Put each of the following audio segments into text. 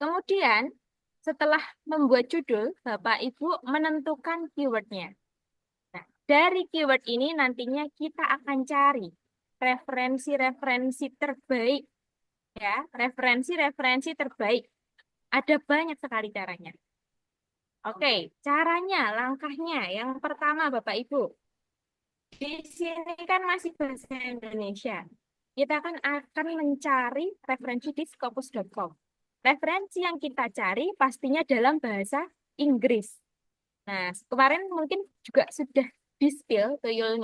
Kemudian, setelah membuat judul, Bapak Ibu menentukan keywordnya. Nah, dari keyword ini nantinya kita akan cari referensi-referensi terbaik, ya, referensi-referensi terbaik. Ada banyak sekali caranya. Oke, caranya, langkahnya. Yang pertama, Bapak Ibu, di sini kan masih bahasa Indonesia. Kita akan mencari referensi di scopus.com. Referensi yang kita cari pastinya dalam bahasa Inggris. Nah, kemarin mungkin juga sudah di-spill tuyul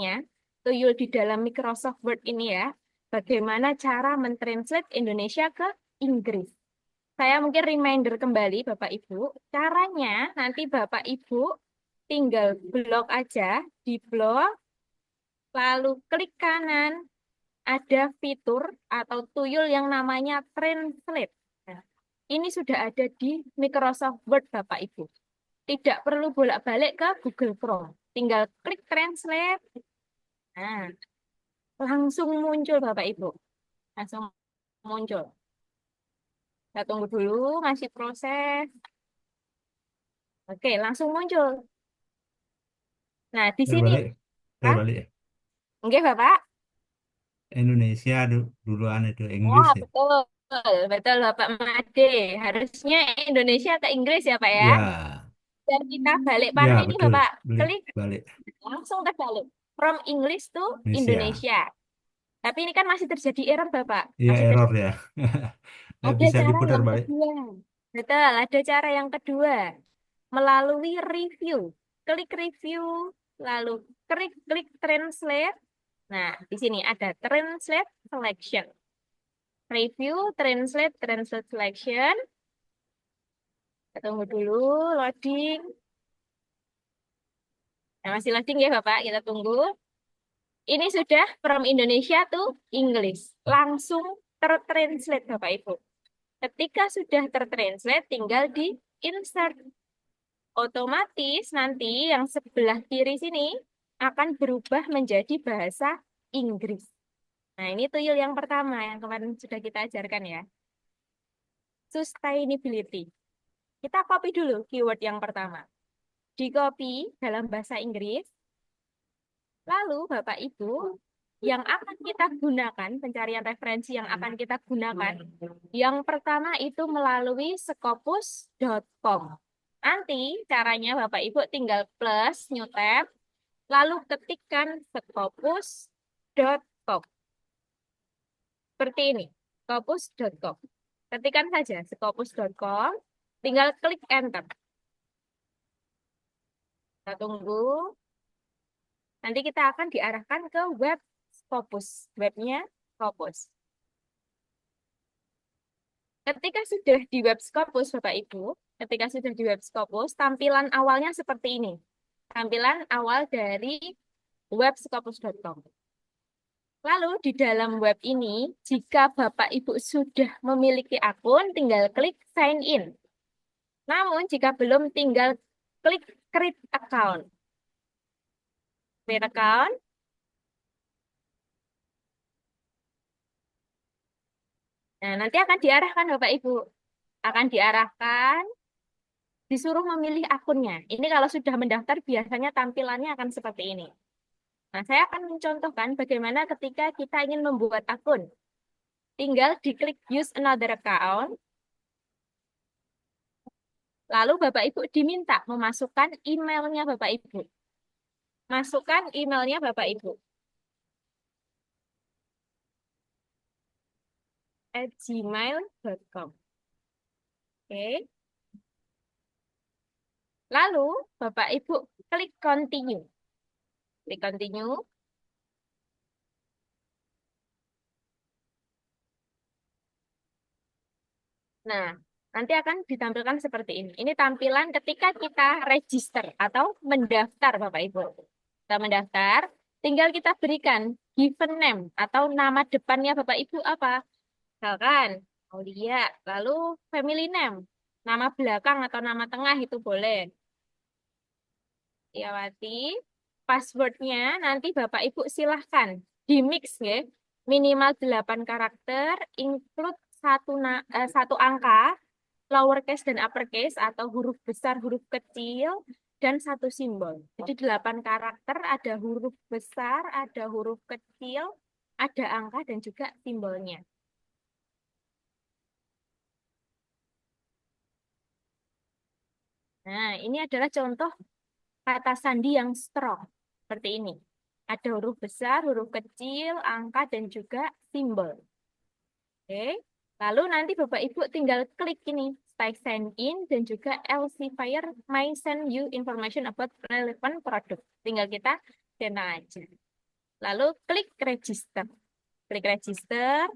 di dalam Microsoft Word ini ya, bagaimana cara mentranslate Indonesia ke Inggris. Saya mungkin reminder kembali Bapak Ibu, caranya nanti Bapak Ibu tinggal blok aja, di blok, lalu klik kanan, ada fitur atau tuyul yang namanya Translate. Nah, ini sudah ada di Microsoft Word Bapak Ibu. Tidak perlu bolak-balik ke Google Chrome. Tinggal klik Translate. Nah, langsung muncul Bapak Ibu. Langsung muncul. Kita tunggu dulu, masih proses. Oke, langsung muncul. Nah, di sini, Terbalik, Pak. terbalik ya. Oke, Bapak. Indonesia duluan itu Inggris Wah, ya. betul. Betul, Bapak Made. Harusnya Indonesia ke Inggris ya, Pak ya. Ya, Dan kita balik ya panah ini, betul. Bapak. Balik, Klik, balik langsung terbalik. From English to Indonesia. Indonesia. Tapi ini kan masih terjadi error, Bapak. Ya Masih error terjadi. ya. Nggak Ada bisa cara diputar yang balik. kedua. Betul, ada cara yang kedua. Melalui review. Klik review, lalu klik translate. Nah, di sini ada translate selection. Review, translate selection. Kita tunggu dulu, loading. Nah, masih loading ya Bapak, kita tunggu. Ini sudah from Indonesia to English. Langsung tertranslate Bapak Ibu. Ketika sudah tertranslate, tinggal di insert. Otomatis nanti yang sebelah kiri sini akan berubah menjadi bahasa Inggris. Nah, ini tuyul yang pertama yang kemarin sudah kita ajarkan ya. Sustainability. Kita copy dulu keyword yang pertama. Di copy dalam bahasa Inggris. Lalu Bapak Ibu, yang akan kita gunakan, pencarian referensi yang akan kita gunakan, yang pertama itu melalui scopus.com. Nanti caranya Bapak Ibu tinggal plus, new tab, lalu ketikkan scopus.com. Seperti ini, scopus.com. Ketikkan saja scopus.com, tinggal klik enter. Kita tunggu. Nanti kita akan diarahkan ke web Scopus, webnya Scopus. Ketika sudah di web Scopus, Bapak Ibu, ketika sudah di web Scopus, tampilan awalnya seperti ini. Tampilan awal dari web scopus.com. Lalu di dalam web ini, jika Bapak Ibu sudah memiliki akun, tinggal klik sign in. Namun jika belum, tinggal klik create account. Create account. Nah, nanti akan diarahkan Bapak Ibu. Akan diarahkan, disuruh memilih akunnya. Ini kalau sudah mendaftar biasanya tampilannya akan seperti ini. Nah, saya akan mencontohkan bagaimana ketika kita ingin membuat akun. Tinggal diklik use another account. Lalu Bapak Ibu diminta memasukkan emailnya Bapak Ibu. Masukkan emailnya Bapak Ibu. @gmail.com. Oke. Lalu Bapak Ibu klik continue. Klik continue. Nah, nanti akan ditampilkan seperti ini. Ini tampilan ketika kita register atau mendaftar, Bapak Ibu. Kita mendaftar, tinggal kita berikan given name atau nama depannya Bapak Ibu apa. Misalkan, Aulia, lalu family name, nama belakang atau nama tengah itu boleh. Tiawati, passwordnya nanti Bapak Ibu silahkan di mix ya. Minimal 8 karakter, include satu angka. lowercase dan uppercase atau huruf besar, huruf kecil, dan satu simbol. Jadi 8 karakter, ada huruf besar, ada huruf kecil, ada angka, dan juga simbolnya. Nah, ini adalah contoh kata sandi yang strong. Seperti ini. Ada huruf besar, huruf kecil, angka, dan juga simbol. Oke. Lalu nanti Bapak Ibu tinggal klik ini, stay sign in, dan juga Elsevier may send you information about relevant product. Tinggal kita centang aja. Lalu klik register. Klik register.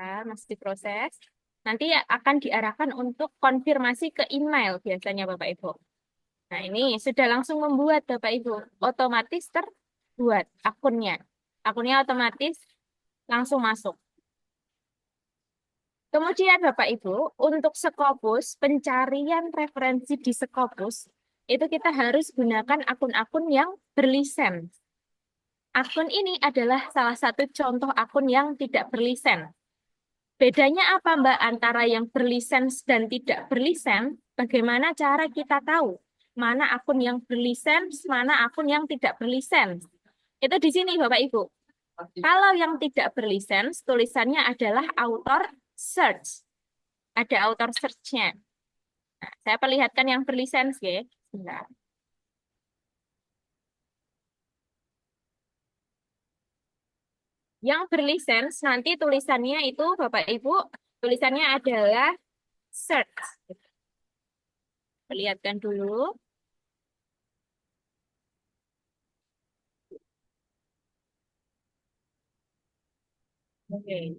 Nah, masih diproses. Nanti akan diarahkan untuk konfirmasi ke email biasanya Bapak Ibu. Nah, ini sudah langsung membuat Bapak Ibu. Otomatis terbuat akunnya. Akunnya otomatis langsung masuk. Kemudian Bapak Ibu, untuk Scopus, pencarian referensi di Scopus, itu kita harus gunakan akun-akun yang berlisensi. Akun ini adalah salah satu contoh akun yang tidak berlisensi. Bedanya apa Mbak antara yang berlisensi dan tidak berlisensi? Bagaimana cara kita tahu mana akun yang berlisensi, mana akun yang tidak berlisensi? Itu di sini Bapak Ibu. Kalau yang tidak berlisensi, tulisannya adalah author search. Ada author search-nya. Nah, saya perlihatkan yang berlisensi ya. Sebentar. Yang berlisensi nanti tulisannya itu Bapak Ibu, tulisannya adalah search. Perlihatkan dulu. Oke.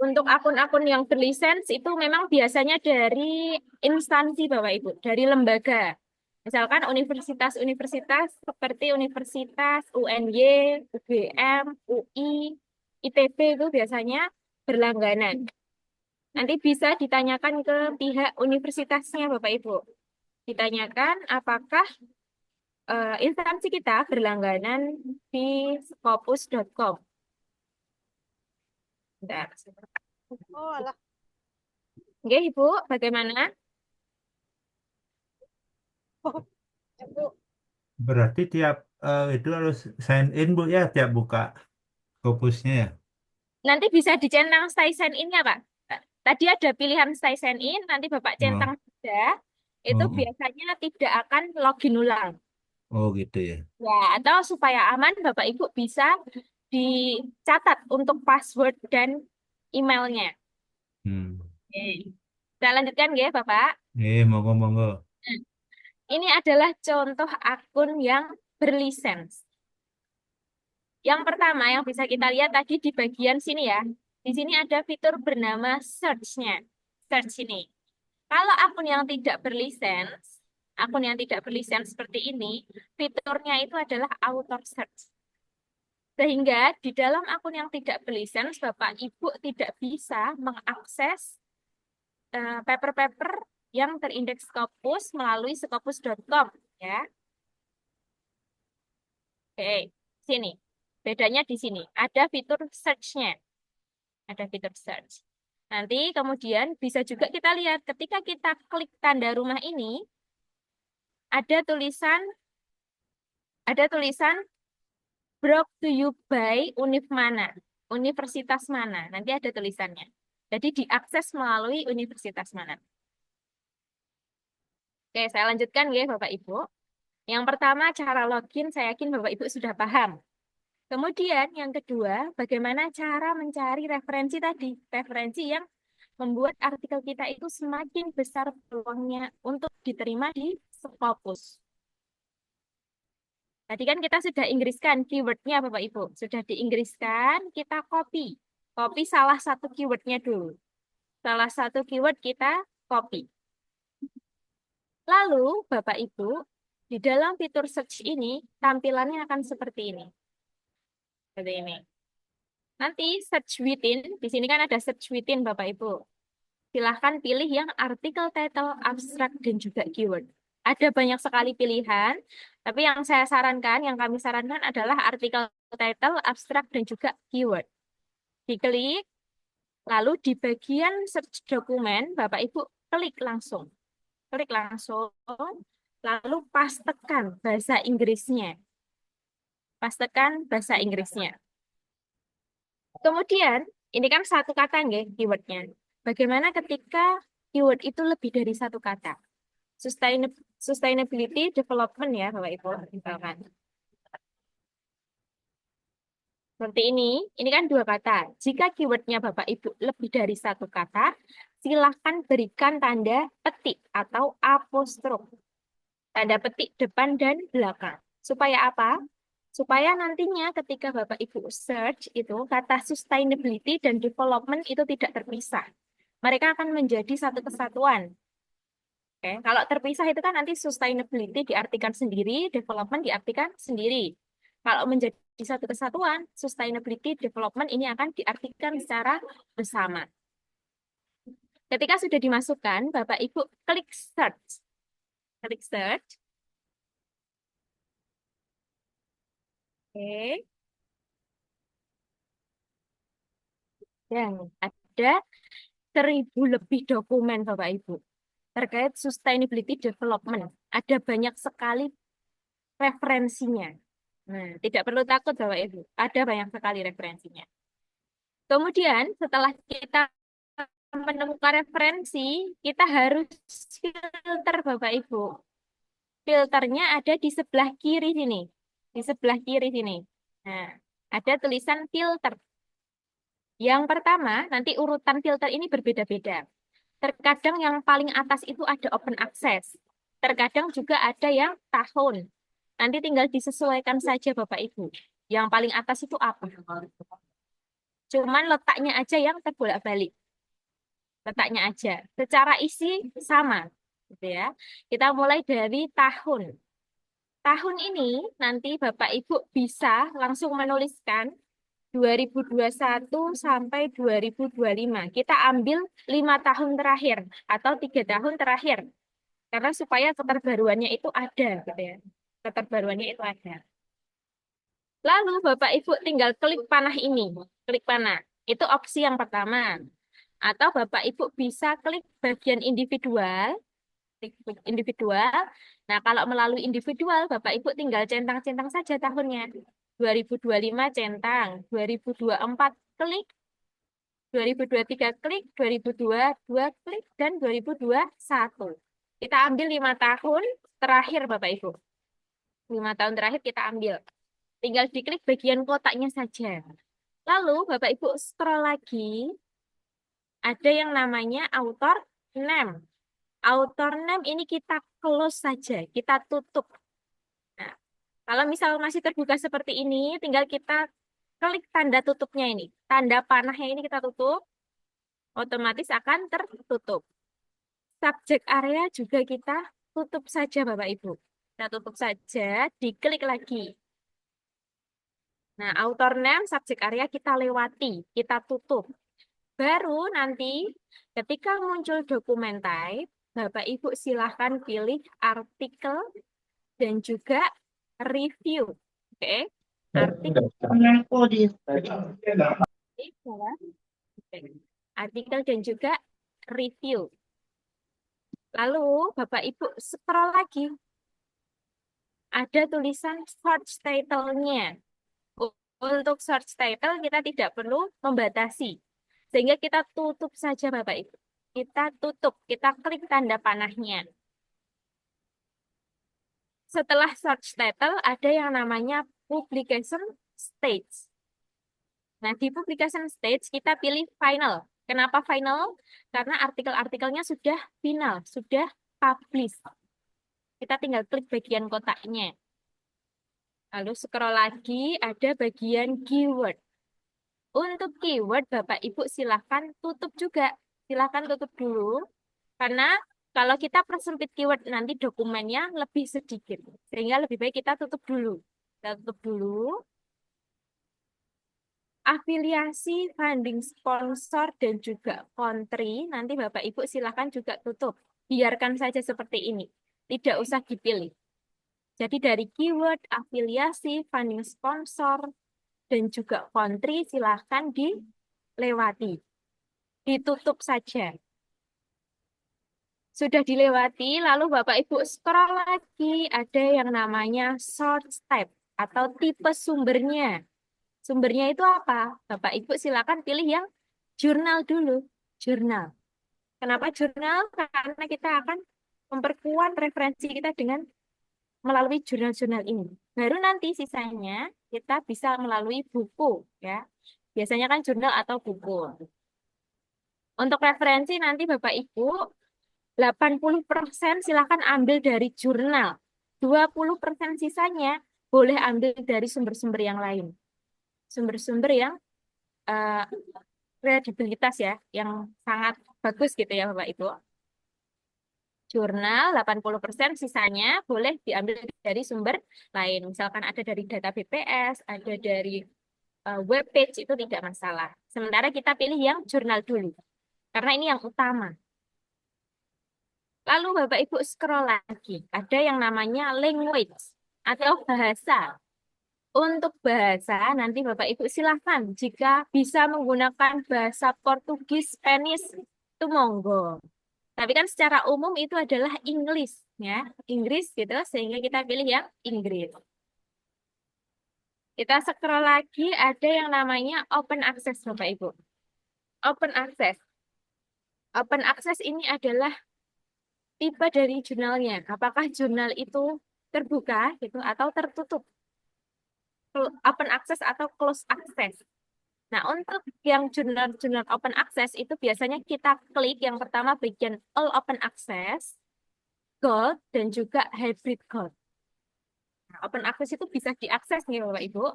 Untuk akun-akun yang berlisensi itu memang biasanya dari instansi Bapak Ibu, dari lembaga. Misalkan universitas-universitas seperti Universitas UNY, UGM, UI, ITB itu biasanya berlangganan. Nanti bisa ditanyakan ke pihak universitasnya Bapak Ibu. Ditanyakan apakah instansi kita berlangganan di scopus.com. Bentar. Oh, alah. Oke, Ibu, bagaimana? Oh, ya, Bu. Berarti tiap itu harus sign in Bu ya, tiap buka Scopusnya ya. Nanti bisa dicentang stay sign in-nya, Pak. Tadi ada pilihan stay sign in, nanti Bapak Oh, centang sudah, oh, itu oh. biasanya tidak akan login ulang. Oh gitu ya. Ya, atau supaya aman, Bapak Ibu bisa dicatat untuk password dan emailnya. Hmm. Oke. Kita lanjutkan ya, Bapak. Monggo monggo. Ini adalah contoh akun yang berlisensi. Yang pertama yang bisa kita lihat tadi di bagian sini ya. Di sini ada fitur bernama search-nya. Search ini. Kalau akun yang tidak berlisensi seperti ini, fiturnya itu adalah auto search. Sehingga di dalam akun yang tidak berlisensi, Bapak Ibu tidak bisa mengakses paper-paper yang terindeks Scopus melalui scopus.com ya. Oke, sini. Bedanya di sini. Ada fitur search-nya. Ada fitur search. Nanti kemudian bisa juga kita lihat ketika kita klik tanda rumah ini, ada tulisan brought to you by univ mana, universitas mana. Nanti ada tulisannya. Jadi diakses melalui universitas mana. Oke, saya lanjutkan ya Bapak Ibu. Yang pertama cara login, saya yakin Bapak Ibu sudah paham. Kemudian yang kedua, bagaimana cara mencari referensi tadi. Referensi yang membuat artikel kita itu semakin besar peluangnya untuk diterima di Scopus. Tadi kan kita sudah inggriskan keywordnya Bapak Ibu. Sudah diinggriskan, kita copy. Copy salah satu keywordnya dulu. Salah satu keyword kita copy. Lalu Bapak Ibu, di dalam fitur search ini, tampilannya akan seperti ini. Seperti ini. Nanti search within, di sini kan ada search within Bapak Ibu. silahkan pilih yang artikel, title, abstrak, dan juga keyword. Ada banyak sekali pilihan, tapi yang saya sarankan, yang kami sarankan adalah artikel, title, abstrak, dan juga keyword. Diklik, lalu di bagian search dokumen, Bapak Ibu klik langsung. Klik langsung, lalu pastekan bahasa Inggrisnya. Pastekan bahasa Inggrisnya. Kemudian, ini kan satu kata nggih keywordnya. Bagaimana ketika keyword itu lebih dari satu kata? Sustainability development ya, Bapak Ibu. Misalkan. Seperti ini kan dua kata. Jika keywordnya Bapak Ibu lebih dari satu kata, silahkan berikan tanda petik atau apostrof. Tanda petik depan dan belakang. Supaya apa? Supaya nantinya ketika Bapak Ibu search itu, kata sustainability dan development itu tidak terpisah. Mereka akan menjadi satu kesatuan. Oke, kalau terpisah itu kan nanti sustainability diartikan sendiri, development diartikan sendiri. Kalau menjadi satu kesatuan, sustainability development ini akan diartikan secara bersama. Ketika sudah dimasukkan, Bapak Ibu klik search. Klik search. Oke. Dan ada 1.000 lebih dokumen Bapak Ibu terkait sustainability development. Ada banyak sekali referensinya. Nah, tidak perlu takut Bapak Ibu, ada banyak sekali referensinya. Kemudian setelah kita menemukan referensi, kita harus filter Bapak Ibu. Filternya ada di sebelah kiri sini. Di sebelah kiri sini. Nah, ada tulisan filter. Yang pertama, nanti urutan filter ini berbeda-beda. Terkadang yang paling atas itu ada open access. Terkadang juga ada yang tahun. Nanti tinggal disesuaikan saja Bapak Ibu. Yang paling atas itu apa? Cuman letaknya aja yang terbolak-balik. Letaknya aja. Secara isi sama. Gitu ya. Kita mulai dari tahun. Tahun ini nanti Bapak Ibu bisa langsung menuliskan 2021 sampai 2025. Kita ambil 5 tahun terakhir atau 3 tahun terakhir. Karena supaya keterbaruannya itu ada, gitu ya. Keterbaruannya itu ada. Lalu Bapak Ibu tinggal klik panah ini. Klik panah. Itu opsi yang pertama. Atau Bapak Ibu bisa klik bagian individual. Klik individual. Nah, kalau melalui individual, Bapak Ibu tinggal centang-centang saja tahunnya. 2025 centang, 2024 klik, 2023 klik, 2022 klik, dan 2021. Kita ambil 5 tahun terakhir Bapak Ibu. 5 tahun terakhir kita ambil. Tinggal diklik bagian kotaknya saja. Lalu Bapak Ibu scroll lagi. Ada yang namanya author name. Author name ini kita close saja, kita tutup. Nah, kalau misal masih terbuka seperti ini, tinggal kita klik tanda tutupnya ini. Tanda panahnya ini kita tutup, otomatis akan tertutup. Subjek area juga kita tutup saja Bapak Ibu. Kita tutup saja, diklik lagi. Nah, author name, subjek area kita lewati, kita tutup. Baru nanti ketika muncul dokumen type, Bapak Ibu silahkan pilih artikel dan juga review. Oke, artikel. Artikel dan juga review. Lalu Bapak Ibu scroll lagi. Ada tulisan search title-nya. Untuk search title kita tidak perlu membatasi. Sehingga kita tutup saja Bapak Ibu. Kita tutup, kita klik tanda panahnya. Setelah search title ada yang namanya publication stage. Nah, di publication stage kita pilih final. Kenapa final? Karena artikel-artikelnya sudah final, sudah publish. Kita tinggal klik bagian kotaknya. Lalu scroll lagi, ada bagian keyword. Untuk keyword, Bapak Ibu silahkan tutup juga. Silahkan tutup dulu. Karena kalau kita persempit keyword nanti dokumennya lebih sedikit. Sehingga lebih baik kita tutup dulu. Kita tutup dulu. afiliasi, funding sponsor, dan juga country, nanti Bapak Ibu silakan juga tutup. Biarkan saja seperti ini. Tidak usah dipilih. Jadi dari keyword, afiliasi, funding sponsor, dan juga country silahkan dilewati. Ditutup saja. Sudah dilewati, lalu Bapak Ibu scroll lagi, ada yang namanya source type atau tipe sumbernya. Sumbernya itu apa? Bapak Ibu silakan pilih yang jurnal dulu. Jurnal. Kenapa jurnal? Karena kita akan memperkuat referensi kita dengan melalui jurnal-jurnal ini. Baru nanti sisanya kita bisa melalui buku, ya. Biasanya kan jurnal atau buku. Untuk referensi nanti Bapak Ibu 80% silakan ambil dari jurnal. 20% sisanya boleh ambil dari sumber-sumber yang lain. Sumber-sumber yang kredibilitas ya, yang sangat bagus gitu ya Bapak Ibu. Jurnal 80%, sisanya boleh diambil dari sumber lain. Misalkan ada dari data BPS, ada dari webpage, itu tidak masalah. Sementara kita pilih yang jurnal dulu. Karena ini yang utama. Lalu Bapak Ibu scroll lagi. Ada yang namanya language atau bahasa. Untuk bahasa, nanti Bapak Ibu silahkan. Jika bisa menggunakan bahasa Portugis, Spanish, itu monggo. Tapi kan secara umum itu adalah Inggris, ya. Inggris gitu, sehingga kita pilih yang Inggris. Kita scroll lagi, ada yang namanya open access, Bapak Ibu. Open access. Open access ini adalah tipe dari jurnalnya. Apakah jurnal itu terbuka gitu atau tertutup? Open access atau close access. Nah, untuk yang jurnal-jurnal open access itu biasanya kita klik yang pertama bagian all open access, gold, dan juga hybrid gold. Nah, open access itu bisa diakses nih Bapak Ibu.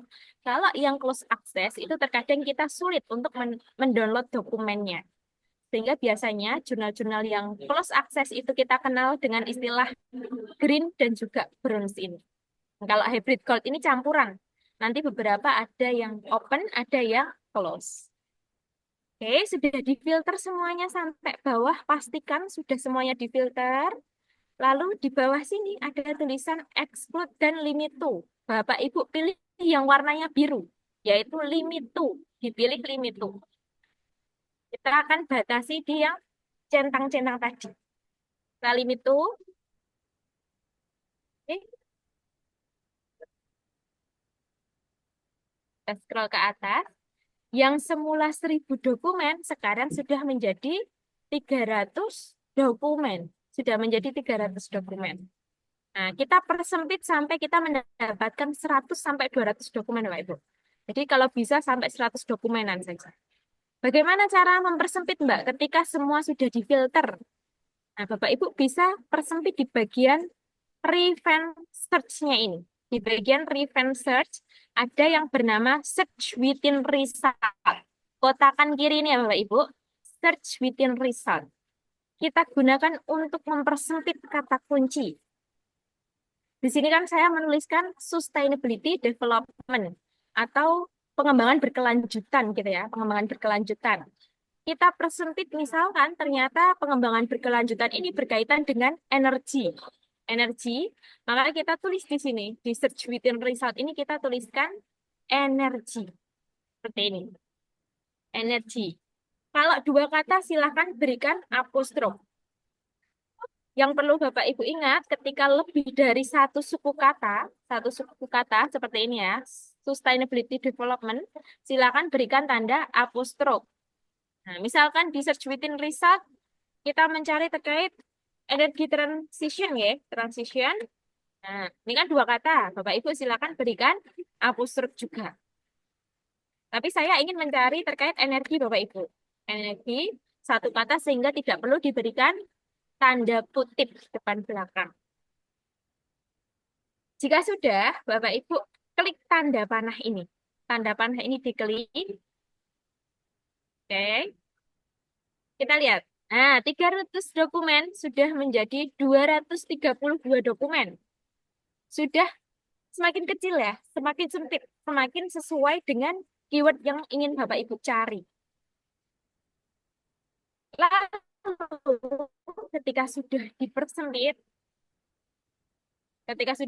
Kalau yang close access itu terkadang kita sulit untuk mendownload dokumennya. Sehingga biasanya jurnal-jurnal yang close access itu kita kenal dengan istilah green dan juga bronze ini. Kalau hybrid gold ini campuran. Nanti beberapa ada yang open, ada yang close. Oke, sudah difilter semuanya sampai bawah. Pastikan sudah semuanya difilter. Lalu di bawah sini ada tulisan exclude dan limit to. Bapak Ibu pilih yang warnanya biru, yaitu limit to. Dipilih limit to. Kita akan batasi di yang centang-centang tadi. Kita limit to. Oke. Kita scroll ke atas. Yang semula 1000 dokumen, sekarang sudah menjadi 300 dokumen. Sudah menjadi 300 dokumen. Nah, kita persempit sampai kita mendapatkan 100 sampai 200 dokumen, Bapak Ibu. Jadi kalau bisa sampai 100 dokumenan saja. Bagaimana cara mempersempit, Mbak, ketika semua sudah difilter? Nah, Bapak Ibu bisa persempit di bagian prevent search-nya ini. Di bagian prevent search, ada yang bernama search within result. Kotakan kiri ini ya Bapak Ibu, search within result. Kita gunakan untuk mempersempit kata kunci. Di sini kan saya menuliskan sustainability development atau pengembangan berkelanjutan gitu ya, pengembangan berkelanjutan. Kita persempit misalkan ternyata pengembangan berkelanjutan ini berkaitan dengan energi. Energi, maka kita tulis di sini, di search within result ini kita tuliskan energi. Seperti ini. Energi. Kalau dua kata silahkan berikan apostrof. Yang perlu Bapak Ibu ingat, ketika lebih dari satu suku kata seperti ini ya, sustainability development, silakan berikan tanda apostrof. Nah, misalkan di search within result, kita mencari terkait energi transition ya, transition. Nah, ini kan dua kata. Bapak Ibu silakan berikan apostrof juga. Tapi saya ingin mencari terkait energi Bapak Ibu. Energi satu kata sehingga tidak perlu diberikan tanda kutip depan belakang. Jika sudah, Bapak Ibu klik tanda panah ini. Tanda panah ini diklik. Oke. Kita lihat. Nah, 300 dokumen sudah menjadi 232 dokumen. Sudah semakin kecil ya, semakin sempit, semakin sesuai dengan keyword yang ingin Bapak Ibu cari. Lalu ketika sudah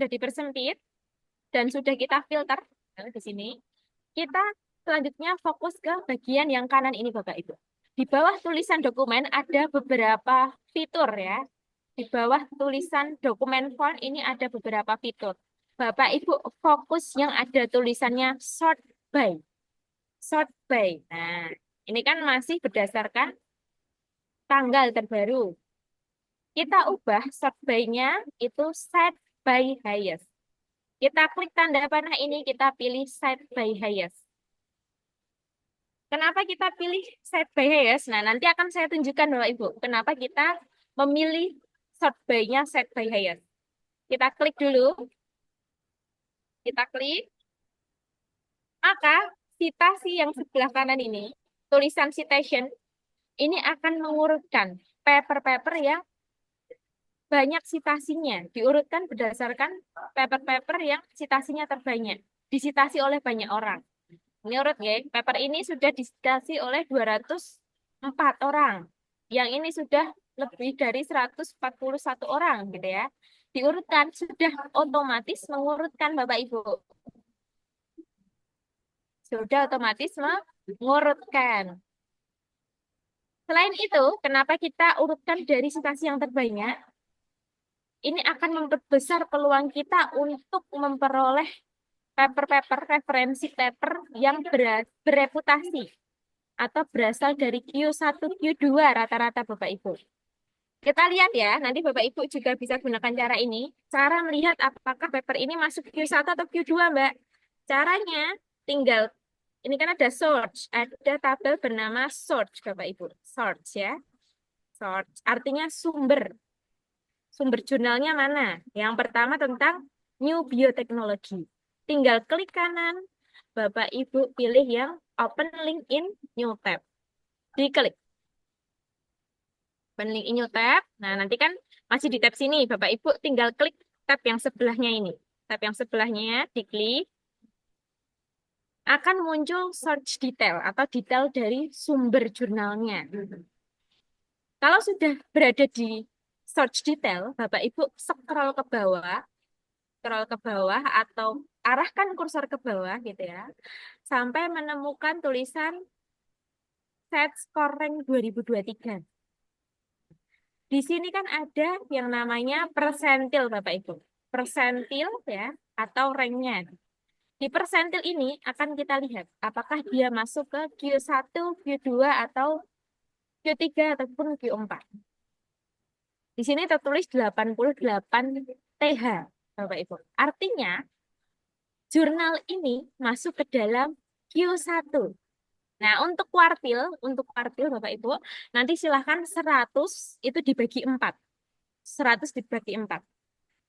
dipersempit dan sudah kita filter di sini, kita selanjutnya fokus ke bagian yang kanan ini Bapak Ibu. Di bawah tulisan dokumen ada beberapa fitur ya. Di bawah tulisan dokumen font ini ada beberapa fitur. Bapak Ibu fokus yang ada tulisannya sort by. Sort by. Nah, ini kan masih berdasarkan tanggal terbaru. Kita ubah sort by-nya itu set by highest. Kita klik tanda panah ini, kita pilih set by highest. Kenapa kita pilih set by highest? Nah, nanti akan saya tunjukkan Bapak Ibu, kenapa kita memilih sort by-nya set by highest. Kita klik dulu. Kita klik. Maka citasi yang sebelah kanan ini, tulisan citation, ini akan mengurutkan paper-paper yang banyak citasinya. Diurutkan berdasarkan paper-paper yang citasinya terbanyak. Disitasi oleh banyak orang. Ini urut ya, paper ini sudah disitasi oleh 204 orang. Yang ini sudah lebih dari 141 orang gitu ya. Diurutkan, sudah otomatis mengurutkan Bapak Ibu. Sudah otomatis mengurutkan. Selain itu, kenapa kita urutkan dari citasi yang terbanyak? Ini akan memperbesar peluang kita untuk memperoleh paper-paper, referensi paper yang bereputasi atau berasal dari Q1, Q2 rata-rata Bapak Ibu. Kita lihat ya, nanti Bapak Ibu juga bisa gunakan cara ini. Cara melihat apakah paper ini masuk Q1 atau Q2, Mbak. Caranya tinggal, ini kan ada search, ada tabel bernama search Bapak Ibu. Search ya. Search, artinya sumber. Sumber jurnalnya mana? Yang pertama tentang New Biotechnology. Tinggal klik kanan, Bapak Ibu pilih yang Open Link in New Tab. Diklik. Open Link in New Tab. Nah, nanti kan masih di tab sini. Bapak Ibu tinggal klik tab yang sebelahnya ini. Tab yang sebelahnya diklik. Akan muncul search detail atau detail dari sumber jurnalnya. Kalau sudah berada di search detail, Bapak Ibu scroll ke bawah atau arahkan kursor ke bawah gitu ya, sampai menemukan tulisan set skor rank 2023. Di sini kan ada yang namanya persentil Bapak Ibu. Persentil ya, atau ranknya. Di persentil ini akan kita lihat apakah dia masuk ke Q1, Q2, atau Q3, ataupun Q4. Di sini tertulis 88 TH, Bapak Ibu. Artinya, jurnal ini masuk ke dalam Q1. Nah, untuk kuartil Bapak Ibu, nanti silahkan 100 itu dibagi 4. 100 dibagi 4.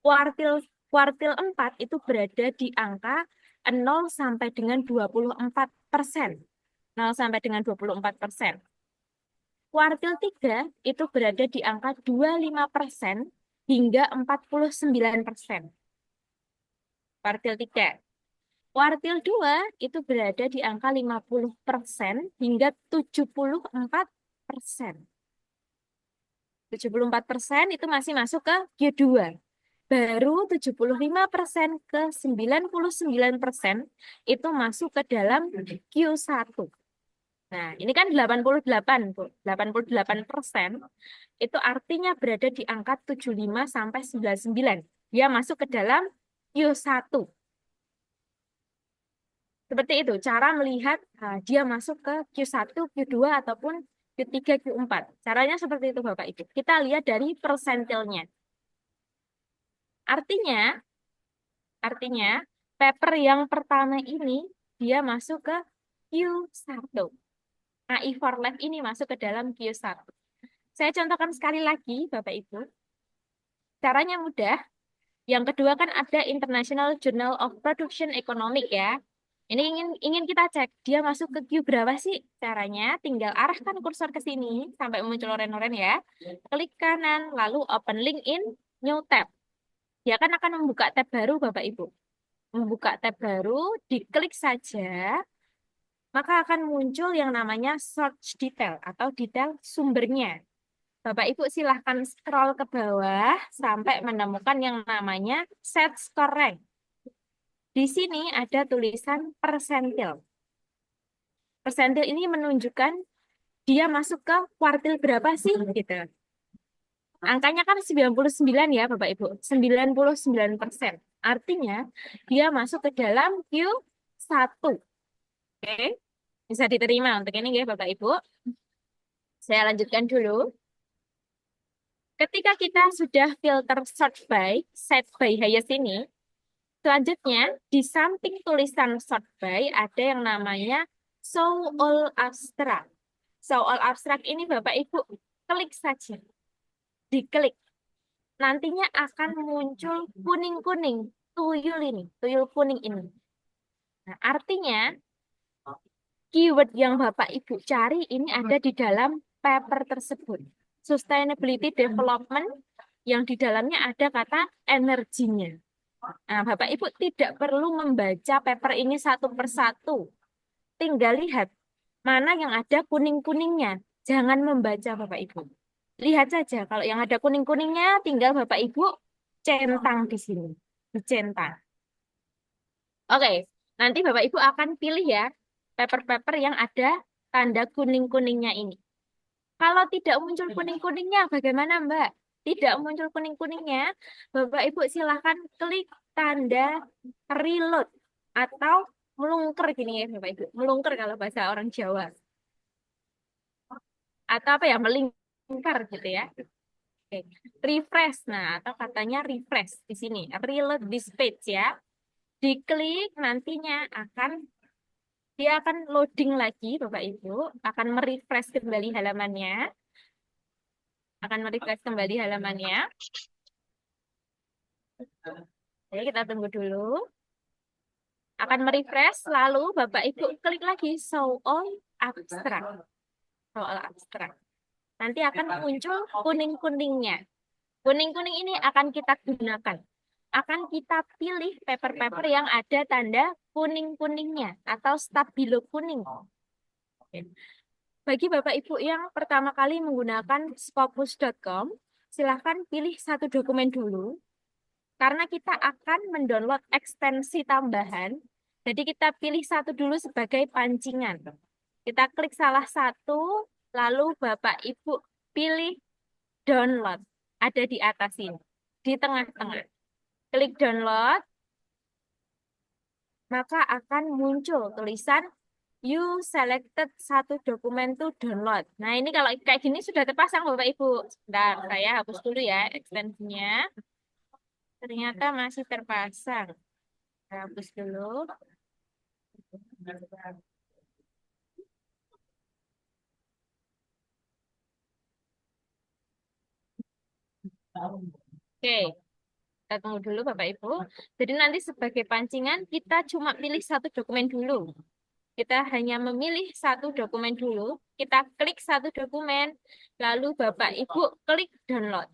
Kuartil 4 itu berada di angka 0 sampai dengan 24%. 0 sampai dengan 24%. Kuartil 3 itu berada di angka 25% hingga 49%. Kuartil 3. Kuartil 2 itu berada di angka 50% hingga 74%. 74% itu masih masuk ke Q2. Baru 75% ke 99% itu masuk ke dalam Q1. Nah, ini kan 88, Bu. 88% itu artinya berada di angka 75 sampai 99. Dia masuk ke dalam Q1. Seperti itu, cara melihat dia masuk ke Q1, Q2, ataupun Q3, Q4. Caranya seperti itu, Bapak Ibu. Kita lihat dari persentilnya. Artinya, paper yang pertama ini, dia masuk ke Q1. AI for Lab ini masuk ke dalam Q1. Saya contohkan sekali lagi, Bapak Ibu. Caranya mudah. Yang kedua kan ada International Journal of Production Economic ya. Ini ingin kita cek, dia masuk ke Q berapa sih? Caranya tinggal arahkan kursor ke sini sampai muncul oren-oren ya. Klik kanan, lalu open link in new tab. Dia kan akan membuka tab baru Bapak Ibu. Membuka tab baru, diklik saja. maka akan muncul yang namanya search detail atau detail sumbernya. Bapak Ibu silahkan scroll ke bawah sampai menemukan yang namanya set score rank. Di sini ada tulisan persentil. Persentil ini menunjukkan dia masuk ke kuartil berapa sih gitu. Angkanya kan 99 ya Bapak Ibu, 99%. Artinya dia masuk ke dalam Q1. Oke, bisa diterima untuk ini ya Bapak Ibu. Saya lanjutkan dulu. Ketika kita sudah filter sort by, set by highest ini, selanjutnya di samping tulisan sort by ada yang namanya show all abstract. Show all abstract ini Bapak Ibu klik saja. Diklik. Nantinya akan muncul kuning-kuning, tuyul ini, tuyul kuning ini. Nah, artinya keyword yang Bapak Ibu cari ini ada di dalam paper tersebut. Sustainability Development yang di dalamnya ada kata energinya. Nah, Bapak Ibu tidak perlu membaca paper ini satu persatu. Tinggal lihat mana yang ada kuning-kuningnya. Jangan membaca Bapak Ibu. Lihat saja kalau yang ada kuning-kuningnya tinggal Bapak Ibu centang di sini. Dicentang. Oke, nanti Bapak Ibu akan pilih ya paper-paper yang ada tanda kuning-kuningnya ini. Kalau tidak muncul kuning-kuningnya, bagaimana Mbak? Tidak muncul kuning-kuningnya, Bapak Ibu silahkan klik tanda reload atau melungker gini ya Bapak Ibu. Melungker kalau bahasa orang Jawa. Atau apa ya, melingkar gitu ya. Oke. Refresh, nah atau katanya refresh di sini. Reload this page ya. Diklik nantinya dia akan loading lagi Bapak Ibu, akan merefresh kembali halamannya. Akan merefresh kembali halamannya. Jadi kita tunggu dulu. Akan merefresh, lalu Bapak Ibu klik lagi show all abstract. Show all abstract. Nanti akan muncul kuning-kuningnya. Kuning-kuning ini akan kita gunakan. Akan kita pilih paper-paper yang ada tanda kuning-kuningnya atau stabilo kuning. Bagi Bapak Ibu yang pertama kali menggunakan scopus.com, silahkan pilih satu dokumen dulu. Karena kita akan mendownload ekstensi tambahan, jadi kita pilih satu dulu sebagai pancingan. Kita klik salah satu, lalu Bapak Ibu pilih download. Ada di atas ini, di tengah-tengah. Klik download, maka akan muncul tulisan you selected satu dokumen to download. Nah ini kalau kayak gini sudah terpasang Bapak Ibu. Sebentar, saya hapus dulu ya ekstensinya. Ternyata masih terpasang. Saya hapus dulu. Oke, kita tunggu dulu Bapak Ibu. Jadi nanti sebagai pancingan kita cuma pilih satu dokumen dulu. Kita hanya memilih satu dokumen dulu. Kita klik satu dokumen, lalu Bapak Ibu klik download.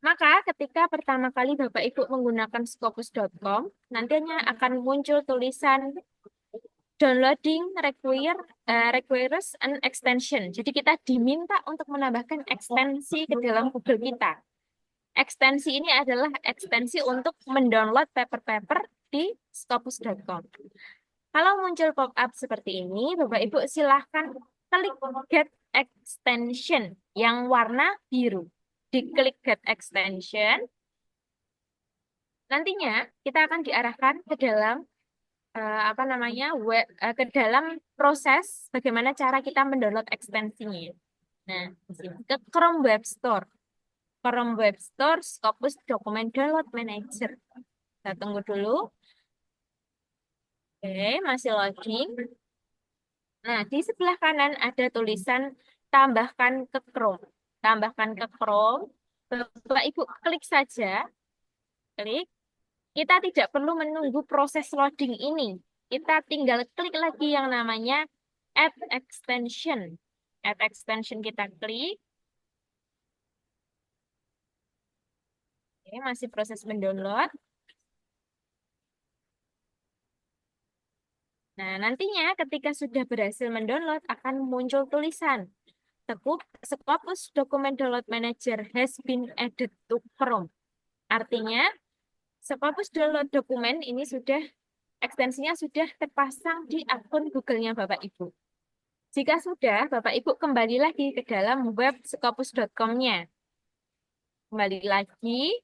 Maka ketika pertama kali Bapak Ibu menggunakan scopus.com, nantinya akan muncul tulisan downloading requires an extension. Jadi kita diminta untuk menambahkan ekstensi ke dalam Google kita. Ekstensi ini adalah ekstensi untuk mendownload paper-paper di scopus.com. Kalau muncul pop-up seperti ini, Bapak Ibu silahkan klik Get Extension yang warna biru. Diklik Get Extension, nantinya kita akan diarahkan ke dalam ke dalam proses bagaimana cara kita mendownload ekstensinya. Nah, di sini ke Chrome Web Store. Chrome Web Store, Scopus Document Download Manager. Kita tunggu dulu. Oke, masih loading. Nah, di sebelah kanan ada tulisan tambahkan ke Chrome. Tambahkan ke Chrome. Bapak Ibu klik saja. Klik. Kita tidak perlu menunggu proses loading ini. Kita tinggal klik lagi yang namanya Add Extension. Add Extension kita klik. Oke, masih proses mendownload. Nah, Nah, nantinya ketika sudah berhasil mendownload akan muncul tulisan Scopus Document Download Manager has been added to Chrome. Artinya, Scopus Download Dokumen ini ekstensinya sudah terpasang di akun Google-nya Bapak Ibu. Jika sudah, Bapak Ibu kembali lagi ke dalam web scopus.com-nya. Kembali lagi,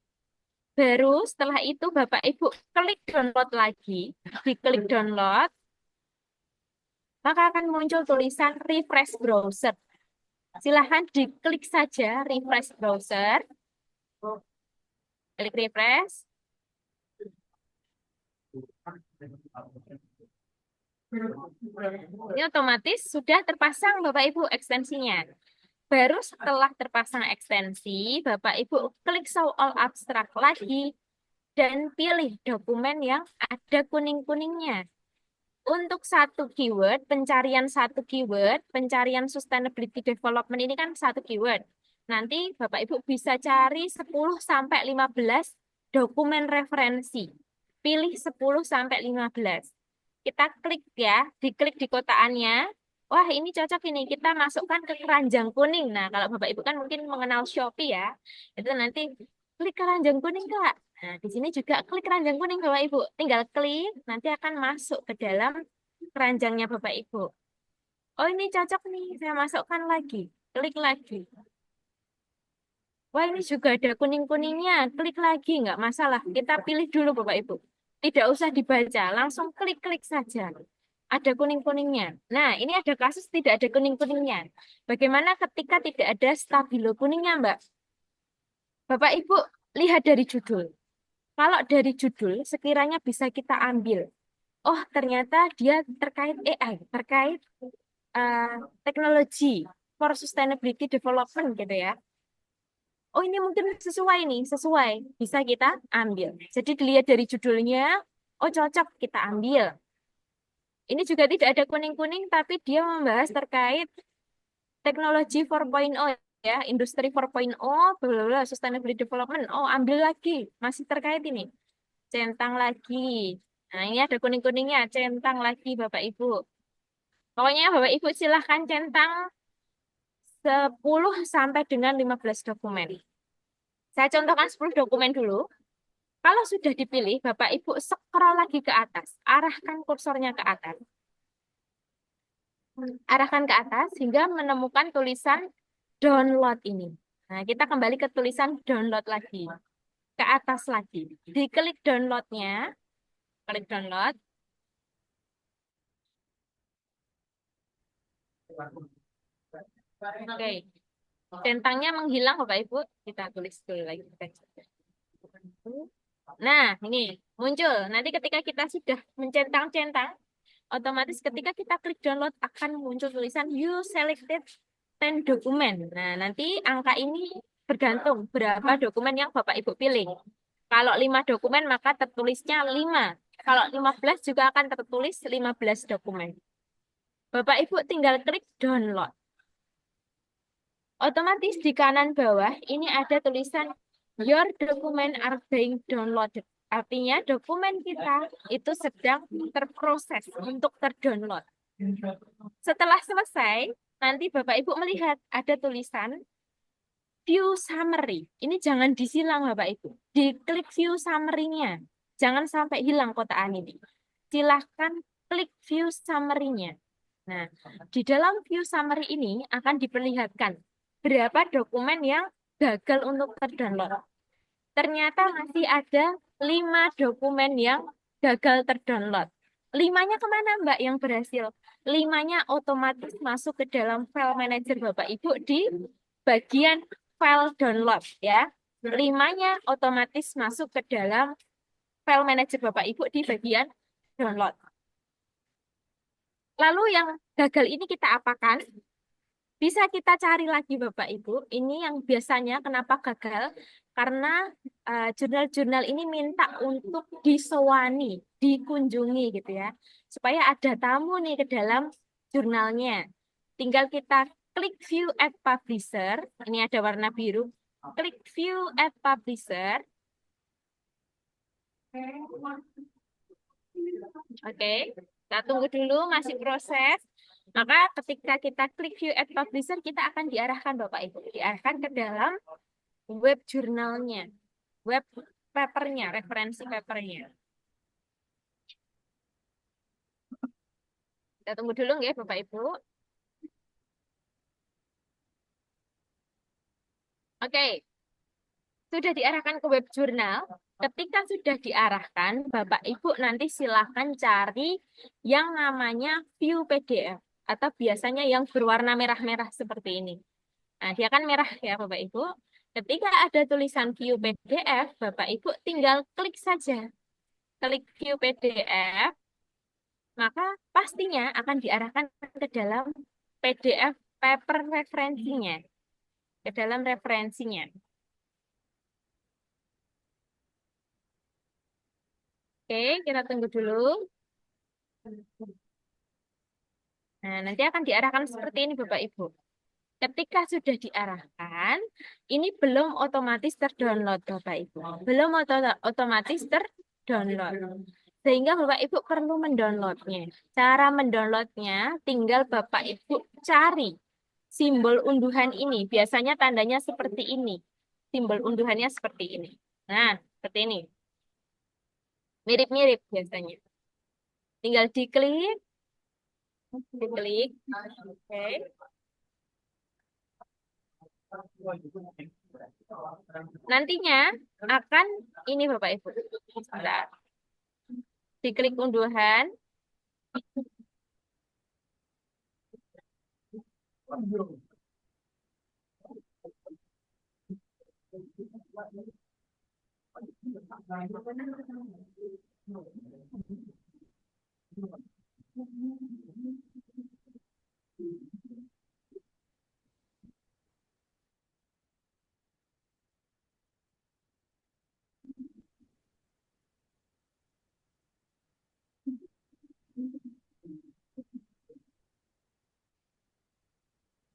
baru setelah itu Bapak Ibu klik download lagi, diklik download, maka akan muncul tulisan refresh browser. Silahkan diklik saja refresh browser. Klik refresh. Ini otomatis sudah terpasang Bapak Ibu ekstensinya. Baru setelah terpasang ekstensi, Bapak Ibu klik show all abstract lagi dan pilih dokumen yang ada kuning-kuningnya. Untuk satu keyword, pencarian sustainability development ini kan satu keyword. Nanti Bapak Ibu bisa cari 10 sampai 15 dokumen referensi. Pilih 10 sampai 15. Kita klik ya, diklik di kotaannya. Wah, ini cocok ini. Kita masukkan ke keranjang kuning. Nah, kalau Bapak Ibu kan mungkin mengenal Shopee ya. Itu nanti klik keranjang kuning, Kak. Nah, di sini juga klik keranjang kuning Bapak Ibu. Tinggal klik, nanti akan masuk ke dalam keranjangnya Bapak Ibu. Oh, ini cocok nih. Saya masukkan lagi. Klik lagi. Wah, ini juga ada kuning-kuningnya. Klik lagi, nggak masalah. Kita pilih dulu Bapak Ibu. Tidak usah dibaca, langsung klik-klik saja. Ada kuning-kuningnya. Nah, ini ada kasus tidak ada kuning-kuningnya. Bagaimana ketika tidak ada stabilo kuningnya, Mbak? Bapak Ibu, lihat dari judul. Kalau dari judul, sekiranya bisa kita ambil. Oh, ternyata dia terkait AI, terkait teknologi for sustainability development gitu ya. Oh, ini mungkin sesuai nih, sesuai. Bisa kita ambil. Jadi dilihat dari judulnya, oh cocok kita ambil. Ini juga tidak ada kuning-kuning, tapi dia membahas terkait teknologi 4.0 ya, industri 4.0, bla bla bla, sustainability development. Oh, ambil lagi, masih terkait ini. Centang lagi. Nah, ini ada kuning-kuningnya, centang lagi Bapak Ibu. Pokoknya Bapak Ibu silahkan centang 10 sampai dengan 15 dokumen. Saya contohkan 10 dokumen dulu. Kalau sudah dipilih, Bapak Ibu scroll lagi ke atas. Arahkan kursornya ke atas. Arahkan ke atas hingga menemukan tulisan download ini. Nah, kita kembali ke tulisan download lagi. Ke atas lagi. Diklik downloadnya. Klik download. Oke. Centangnya menghilang Bapak Ibu. Kita tulis dulu lagi. Nah, ini muncul. Nanti ketika kita sudah mencentang-centang, otomatis ketika kita klik download akan muncul tulisan you selected 10 dokumen. Nah, nanti angka ini bergantung berapa dokumen yang Bapak Ibu pilih. Kalau 5 dokumen maka tertulisnya 5. Kalau 15 juga akan tertulis 15 dokumen. Bapak Ibu tinggal klik download. Otomatis di kanan bawah ini ada tulisan your document are being downloaded. Artinya dokumen kita itu sedang terproses untuk terdownload. Setelah selesai, nanti Bapak Ibu melihat ada tulisan view summary. Ini jangan disilang Bapak Ibu. Diklik view summary-nya. Jangan sampai hilang kotaan ini. Silahkan klik view summary-nya. Nah, di dalam view summary ini akan diperlihatkan berapa dokumen yang gagal untuk terdownload. Ternyata masih ada 5 dokumen yang gagal terdownload. 5-nya kemana Mbak yang berhasil? 5-nya otomatis masuk ke dalam file manager Bapak Ibu di bagian file download ya. 5-nya otomatis masuk ke dalam file manager Bapak Ibu di bagian download. Lalu yang gagal ini kita apakan? Bisa kita cari lagi Bapak Ibu. Ini yang biasanya kenapa gagal? Karena jurnal-jurnal ini minta untuk disewani, dikunjungi gitu ya. Supaya ada tamu nih ke dalam jurnalnya. Tinggal kita klik view at publisher. Ini ada warna biru. Klik view at publisher. Oke, kita tunggu dulu, masih proses. Maka ketika kita klik view at publisher, kita akan diarahkan Bapak Ibu. Diarahkan ke dalam web jurnalnya, web papernya, referensi papernya. Kita tunggu dulu nggih Bapak Ibu. Oke, sudah diarahkan ke web jurnal. Ketika sudah diarahkan, Bapak Ibu nanti silahkan cari yang namanya view PDF atau biasanya yang berwarna merah-merah seperti ini. Nah, dia kan merah ya Bapak Ibu. Ketika ada tulisan view PDF, Bapak Ibu tinggal klik saja. Klik view PDF, maka pastinya akan diarahkan ke dalam PDF paper referensinya. Ke dalam referensinya. Oke, kita tunggu dulu. Nah, nanti akan diarahkan seperti ini Bapak Ibu. Ketika sudah diarahkan, ini belum otomatis terdownload Bapak Ibu. Belum otomatis terdownload. Sehingga Bapak Ibu perlu mendownloadnya. Cara mendownloadnya tinggal Bapak Ibu cari simbol unduhan ini. Biasanya tandanya seperti ini. Simbol unduhannya seperti ini. Nah, seperti ini. Mirip-mirip biasanya. Tinggal diklik. Diklik. Oke. Nantinya akan ini Bapak Ibu. Sebentar. Diklik unduhan.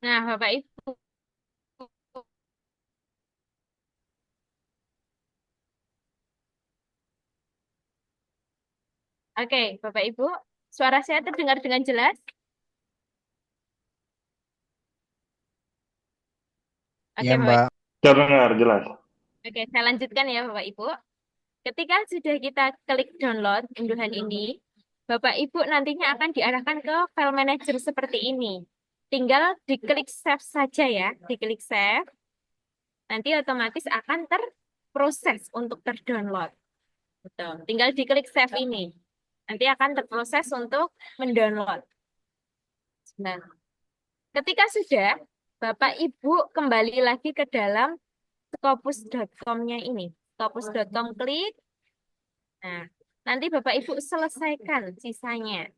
Nah, Bapak Ibu. Oke, Bapak Ibu. Suara saya terdengar dengan jelas? Oke, Ya, Bapak. Mbak. Terdengar jelas. Oke, saya lanjutkan ya, Bapak Ibu. Ketika sudah kita klik download unduhan ini, Bapak Ibu nantinya akan diarahkan ke file manager seperti ini. Tinggal diklik save saja ya, diklik save. Nanti otomatis akan terproses untuk terdownload. Betul. Tinggal diklik save ini. Nanti akan terproses untuk mendownload. Nah, ketika sudah, Bapak Ibu kembali lagi ke dalam scopus.com-nya ini. Scopus.com klik. Nah, nanti Bapak Ibu selesaikan sisanya.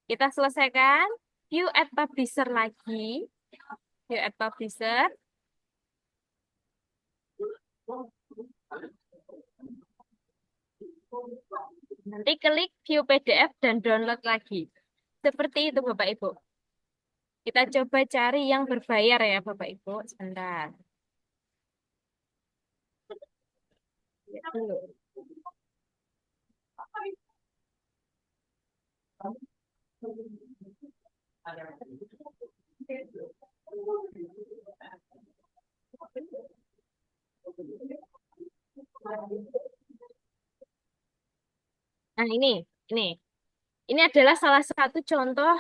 Kita selesaikan view at publisher lagi. View at publisher. Nanti klik view PDF dan download lagi. Seperti itu Bapak Ibu. Kita coba cari yang berbayar ya Bapak Ibu. Sebentar. Lihat dulu. Nah, ini. Ini adalah salah satu contoh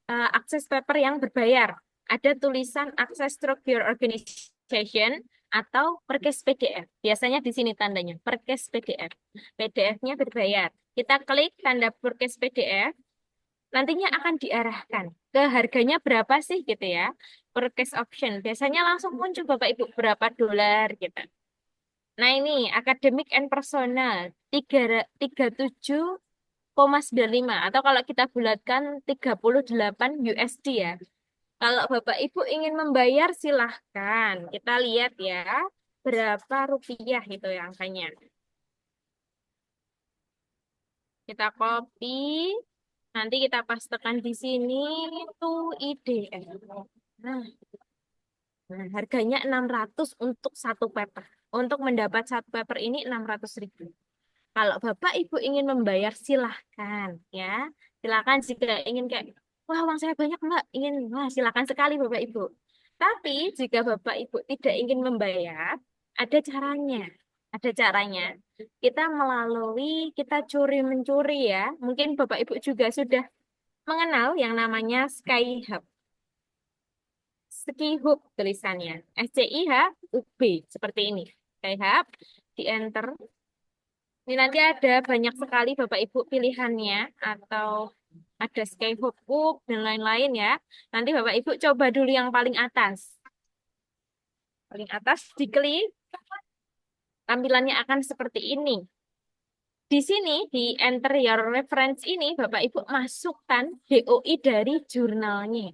akses paper yang berbayar. Ada tulisan akses through your organization atau perkes PDF. Biasanya di sini tandanya, perkes PDF. PDF-nya berbayar. Kita klik tanda perkes PDF, nantinya akan diarahkan ke harganya berapa sih gitu ya. Perkes option. Biasanya langsung muncul Bapak Ibu berapa dolar gitu. Nah ini academic and personal 37,95 atau kalau kita bulatkan 38 USD ya. Kalau Bapak Ibu ingin membayar silahkan. Kita lihat ya berapa rupiah itu ya angkanya. Kita copy, nanti kita pastekan di sini itu IDF. Nah, harganya 600 untuk satu paper. Untuk mendapat satu paper ini 600.000. Kalau Bapak Ibu ingin membayar silahkan ya. Silahkan jika ingin kayak, wah uang saya banyak Mbak, ingin, wah silahkan sekali Bapak Ibu. Tapi jika Bapak Ibu tidak ingin membayar, ada caranya. Ada caranya. Kita curi mencuri ya. Mungkin Bapak Ibu juga sudah mengenal yang namanya Skyhub. Skyhub tulisannya. SCIHUB seperti ini. Skyhub di enter. Ini nanti ada banyak sekali Bapak Ibu pilihannya atau ada Skyhub dan lain-lain ya. Nanti Bapak Ibu coba dulu yang paling atas. Paling atas diklik, tampilannya akan seperti ini. Di sini di enter your reference ini Bapak Ibu masukkan DOI dari jurnalnya.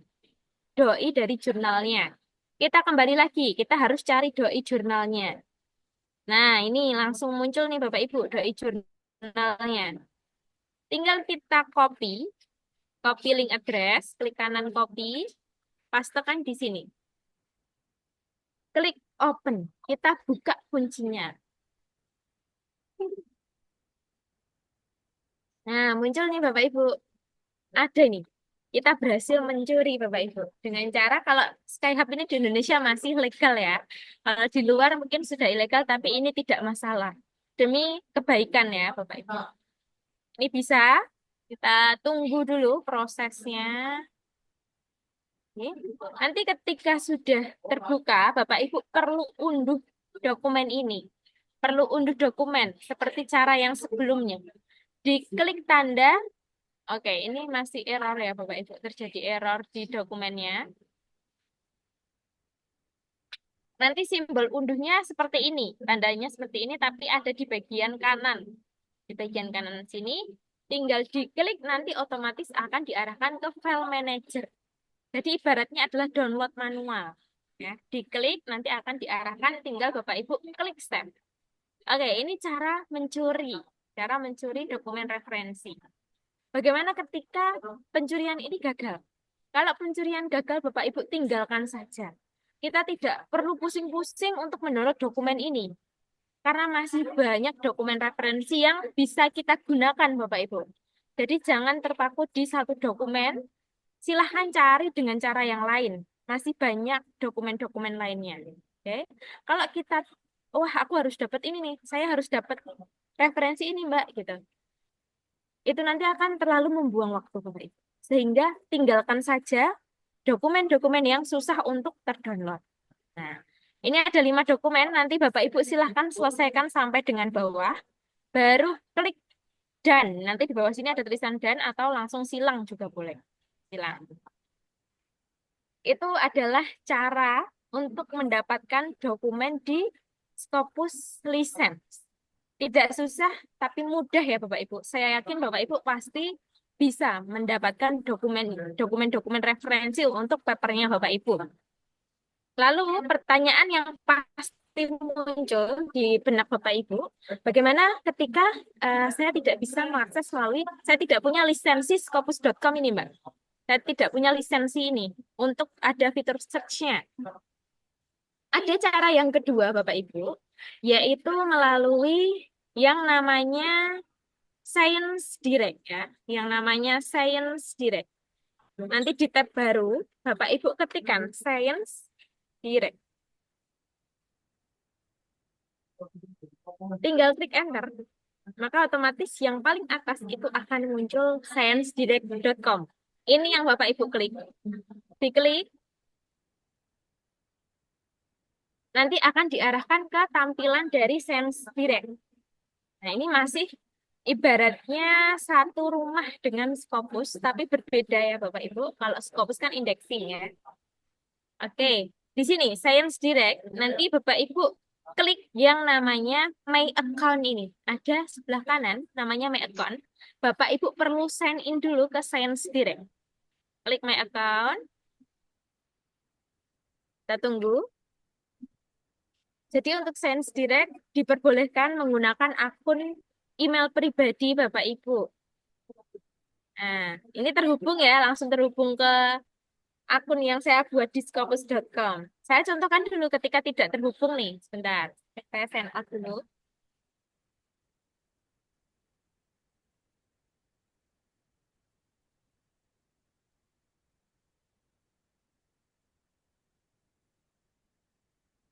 DOI dari jurnalnya. Kita kembali lagi, kita harus cari DOI jurnalnya. Nah, ini langsung muncul nih Bapak Ibu DOI jurnalnya. Tinggal kita copy link address, klik kanan copy, pastekan di sini. Klik open, kita buka kuncinya. Nah, muncul nih Bapak Ibu. Ada nih. Kita berhasil mencuri Bapak Ibu. Dengan cara kalau Skyhub ini di Indonesia masih legal ya. Kalau di luar mungkin sudah ilegal, tapi ini tidak masalah. Demi kebaikan ya Bapak Ibu. Ini bisa. Kita tunggu dulu prosesnya. Oke. Nanti ketika sudah terbuka, Bapak Ibu perlu unduh dokumen ini. Perlu unduh dokumen seperti cara yang sebelumnya. Diklik tanda, oke ini masih error ya Bapak Ibu. Terjadi error di dokumennya. Nanti simbol unduhnya seperti ini. Tandanya seperti ini, tapi ada di bagian kanan. Di bagian kanan sini, tinggal diklik nanti otomatis akan diarahkan ke file manager. Jadi ibaratnya adalah download manual. Ya, diklik nanti akan diarahkan, tinggal Bapak Ibu klik save. Oke, ini cara mencuri dokumen referensi. Bagaimana ketika pencurian ini gagal? Kalau pencurian gagal, Bapak Ibu tinggalkan saja. Kita tidak perlu pusing-pusing untuk mendownload dokumen ini. Karena masih banyak dokumen referensi yang bisa kita gunakan, Bapak Ibu. Jadi jangan terpaku di satu dokumen, silahkan cari dengan cara yang lain. Masih banyak dokumen-dokumen lainnya. Oke. Kalau kita, wah aku harus dapat ini nih, saya harus dapat referensi ini Mbak, gitu. Itu nanti akan terlalu membuang waktu, Bapak Ibu. Sehingga tinggalkan saja dokumen-dokumen yang susah untuk terdownload. Nah, ini ada 5 dokumen, nanti Bapak Ibu silahkan selesaikan sampai dengan bawah, baru klik dan. Nanti di bawah sini ada tulisan dan atau langsung silang juga boleh. Silang. Itu adalah cara untuk mendapatkan dokumen di Scopus License. Tidak susah, tapi mudah ya Bapak Ibu. Saya yakin Bapak Ibu pasti bisa mendapatkan dokumen-dokumen referensi untuk papernya Bapak Ibu. Lalu pertanyaan yang pasti muncul di benak Bapak Ibu, bagaimana ketika saya tidak bisa mengakses saya tidak punya lisensi Scopus.com ini Mbak. Saya tidak punya lisensi ini untuk ada fitur search-nya. Ada cara yang kedua Bapak Ibu, yaitu melalui yang namanya Science Direct ya, yang namanya Science Direct. Nanti di tab baru, Bapak Ibu ketikkan Science Direct. Tinggal klik enter, maka otomatis yang paling atas itu akan muncul sciencedirect.com. Ini yang Bapak Ibu klik. Diklik, nanti akan diarahkan ke tampilan dari Science Direct. Nah, ini masih ibaratnya satu rumah dengan Scopus, tapi berbeda ya Bapak Ibu. Kalau Scopus kan indexing ya. Oke, di sini Science Direct, nanti Bapak Ibu klik yang namanya My Account ini. Ada sebelah kanan, namanya My Account. Bapak Ibu perlu sign in dulu ke Science Direct. Klik My Account. Kita tunggu. Jadi untuk Science Direct diperbolehkan menggunakan akun email pribadi Bapak Ibu. Nah, ini terhubung ya, langsung terhubung ke akun yang saya buat di Scopus.com. Saya contohkan dulu ketika tidak terhubung nih. Sebentar, saya sign out dulu.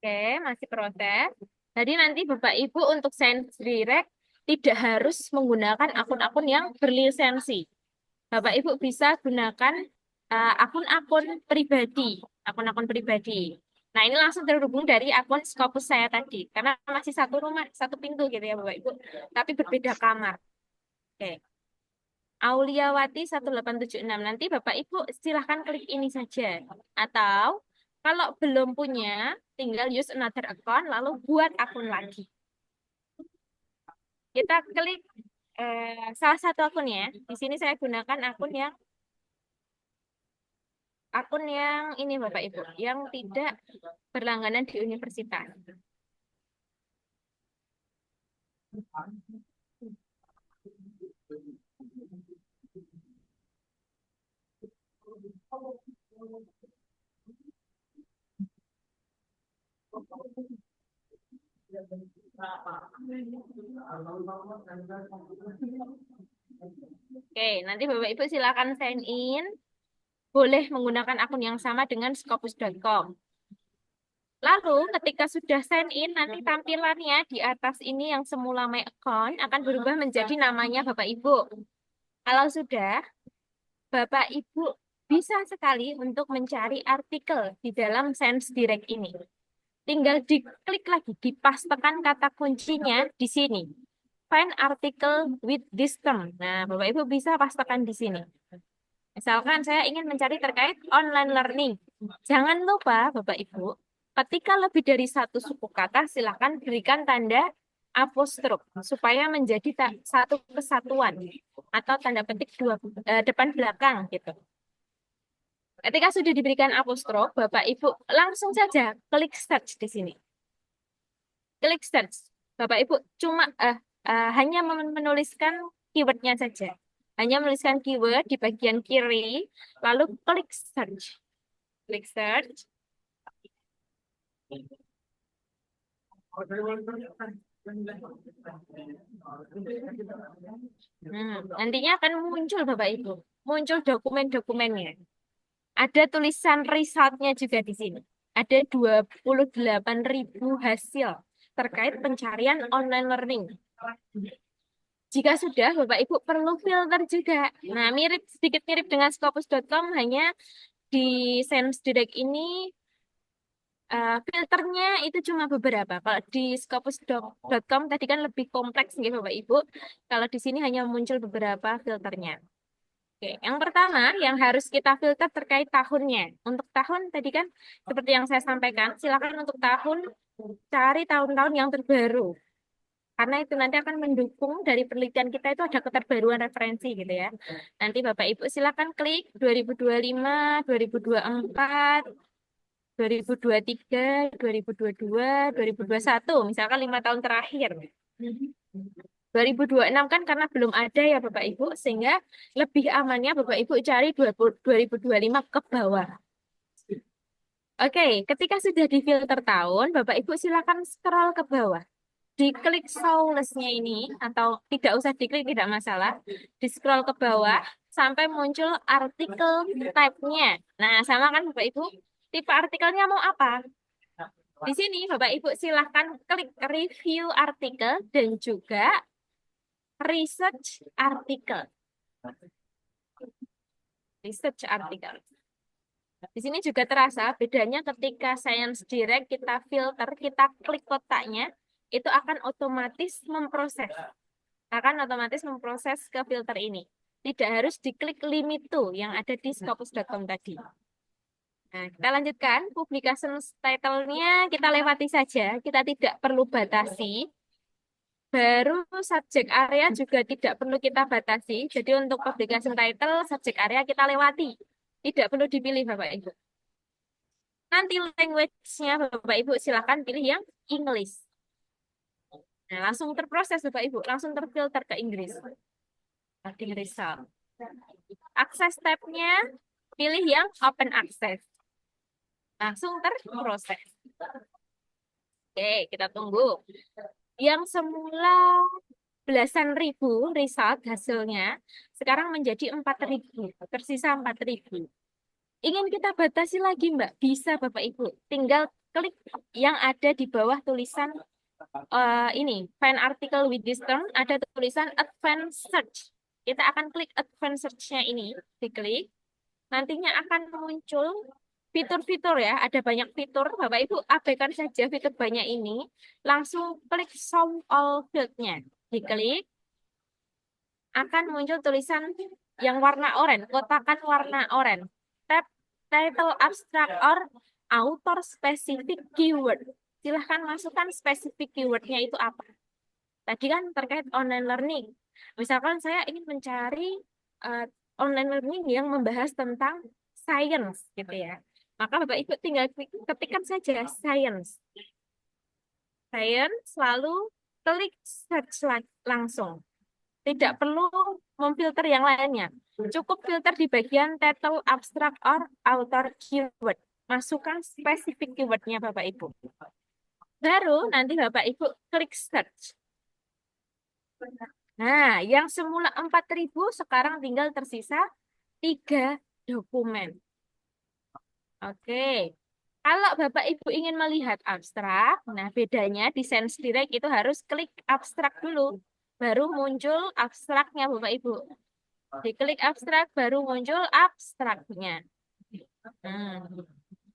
Oke, masih proses. Jadi nanti Bapak Ibu untuk Sains Direct tidak harus menggunakan akun-akun yang berlisensi. Bapak Ibu bisa gunakan akun-akun pribadi, akun-akun pribadi. Nah, ini langsung terhubung dari akun Scopus saya tadi, karena masih satu rumah, satu pintu gitu ya Bapak Ibu, tapi berbeda kamar. Oke. Auliawati 1876. Nanti Bapak Ibu silahkan klik ini saja. Atau kalau belum punya, tinggal use another account, lalu buat akun lagi. Kita klik salah satu akun ya. Di sini saya gunakan akun yang ini Bapak Ibu, yang tidak berlangganan di universitas. Oke, nanti Bapak Ibu silakan sign in. Boleh menggunakan akun yang sama dengan scopus.com. Lalu ketika sudah sign in, nanti tampilannya di atas ini yang semula my account akan berubah menjadi namanya Bapak Ibu. Kalau sudah, Bapak Ibu bisa sekali untuk mencari artikel di dalam Sains Direct ini. Tinggal diklik lagi, dipastekan kata kuncinya di sini. Find article with this term. Nah, Bapak Ibu bisa pastekan di sini. Misalkan saya ingin mencari terkait online learning. Jangan lupa Bapak Ibu, ketika lebih dari satu suku kata, silakan berikan tanda apostrof supaya menjadi satu kesatuan atau tanda petik depan belakang gitu. Ketika sudah diberikan apostrof, Bapak Ibu langsung saja klik search di sini. Klik search. Bapak Ibu cuma hanya menuliskan keywordnya saja. Hanya menuliskan keyword di bagian kiri, lalu klik search. Klik search. Nantinya akan muncul Bapak Ibu. Muncul dokumen-dokumennya. Ada tulisan resultnya juga di sini. Ada 28.000 hasil terkait pencarian online learning. Jika sudah, Bapak Ibu perlu filter juga. Nah, sedikit mirip dengan Scopus.com, hanya di Sains Direct ini filternya itu cuma beberapa. Kalau di Scopus.com tadi kan lebih kompleks nih Bapak Ibu. Kalau di sini hanya muncul beberapa filternya. Oke, yang pertama yang harus kita filter terkait tahunnya. Untuk tahun tadi kan seperti yang saya sampaikan, silakan untuk tahun cari tahun-tahun yang terbaru. Karena itu nanti akan mendukung dari penelitian kita itu ada keterbaruan referensi gitu ya. Nanti Bapak Ibu silakan klik 2025, 2024, 2023, 2022, 2021, misalkan 5 tahun terakhir. 2026 kan karena belum ada ya Bapak Ibu, sehingga lebih amannya Bapak Ibu cari 2025 ke bawah. Oke, ketika sudah difilter tahun, Bapak Ibu silakan scroll ke bawah. Diklik show-less-nya ini, atau tidak usah diklik, tidak masalah. Di scroll ke bawah, sampai muncul artikel type-nya. Nah, sama kan Bapak Ibu? Tipe artikelnya mau apa? Di sini Bapak Ibu silahkan klik review artikel dan juga research artikel. Research artikel. Di sini juga terasa bedanya ketika Sains Direct kita filter, kita klik kotaknya, itu akan otomatis memproses. Akan otomatis memproses ke filter ini. Tidak harus diklik limit to yang ada di Scopus.com tadi. Nah, kita lanjutkan. Publication title-nya kita lewati saja. Kita tidak perlu batasi. Baru subject area juga tidak perlu kita batasi. Jadi untuk publication title, subject area kita lewati. Tidak perlu dipilih Bapak Ibu. Nanti language-nya Bapak Ibu silakan pilih yang English. Nah, langsung terproses Bapak Ibu. Langsung terfilter ke Inggris. Loading result. Akses tab-nya pilih yang open access. Langsung terproses. Oke, kita tunggu. Yang semula belasan ribu result hasilnya, sekarang menjadi 4.000. Tersisa 4.000. Ingin kita batasi lagi, Mbak? Bisa, Bapak Ibu. Tinggal klik yang ada di bawah tulisan ini, find article with this term, ada tulisan advanced search. Kita akan klik advanced search-nya ini, diklik. Nantinya akan muncul fitur-fitur ya, ada banyak fitur. Bapak Ibu abaikan saja fitur banyak ini, langsung klik show all field-nya. Diklik, akan muncul tulisan yang warna oranye, kotakan warna oranye. Tab title abstract or author specific keyword. Silahkan masukkan spesifik keywordnya itu apa. Tadi kan terkait online learning. Misalkan saya ingin mencari online learning yang membahas tentang science gitu ya. Maka Bapak Ibu tinggal ketikkan saja science. Science, lalu klik search langsung. Tidak perlu memfilter yang lainnya. Cukup filter di bagian title, abstract, or author keyword. Masukkan spesifik keywordnya Bapak Ibu. Baru nanti Bapak Ibu klik search. Nah, yang semula 4.000 sekarang tinggal tersisa 3 dokumen. Oke. Kalau Bapak Ibu ingin melihat abstrak, nah bedanya di Science Direct itu harus klik abstrak dulu. Baru muncul abstraknya Bapak Ibu. Diklik abstrak baru muncul abstraknya.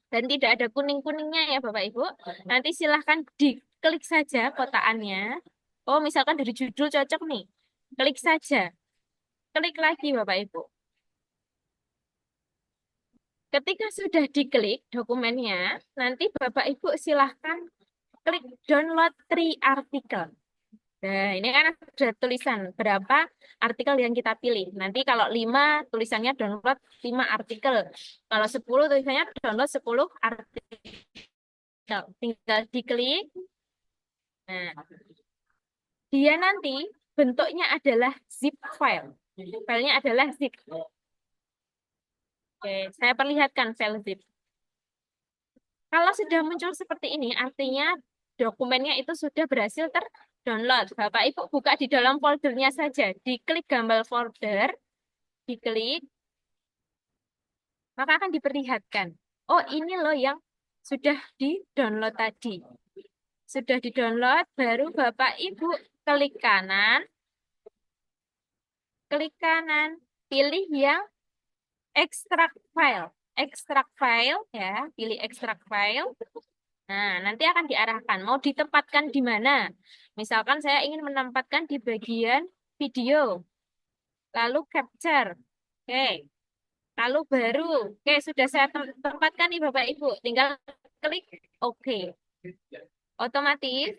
Dan tidak ada kuning-kuningnya ya Bapak Ibu. Nanti silahkan diklik saja kotakannya. Oh, misalkan dari judul cocok nih. Klik saja. Klik lagi Bapak Ibu. Ketika sudah diklik dokumennya, nanti Bapak Ibu silahkan klik download 3 artikel. Nah, ini kan ada tulisan berapa artikel yang kita pilih. Nanti kalau 5 tulisannya download 5 artikel. Kalau 10 tulisannya download 10 artikel. Tinggal diklik. Nah, dia nanti bentuknya adalah zip file. Filenya adalah zip. Oke, saya perlihatkan file zip. Kalau sudah muncul seperti ini, artinya dokumennya itu sudah berhasil terdownload. Bapak Ibu buka di dalam foldernya saja. Diklik gambar folder, diklik, maka akan diperlihatkan. Oh, ini loh yang sudah di-download tadi. Sudah di-download, baru Bapak Ibu klik kanan, pilih yang ekstrak file. Ekstrak file ya, pilih ekstrak file. Nah, nanti akan diarahkan mau ditempatkan di mana. Misalkan saya ingin menempatkan di bagian video. Lalu capture. Oke. Lalu baru. Oke, sudah saya tempatkan nih Bapak Ibu. Tinggal klik oke. Otomatis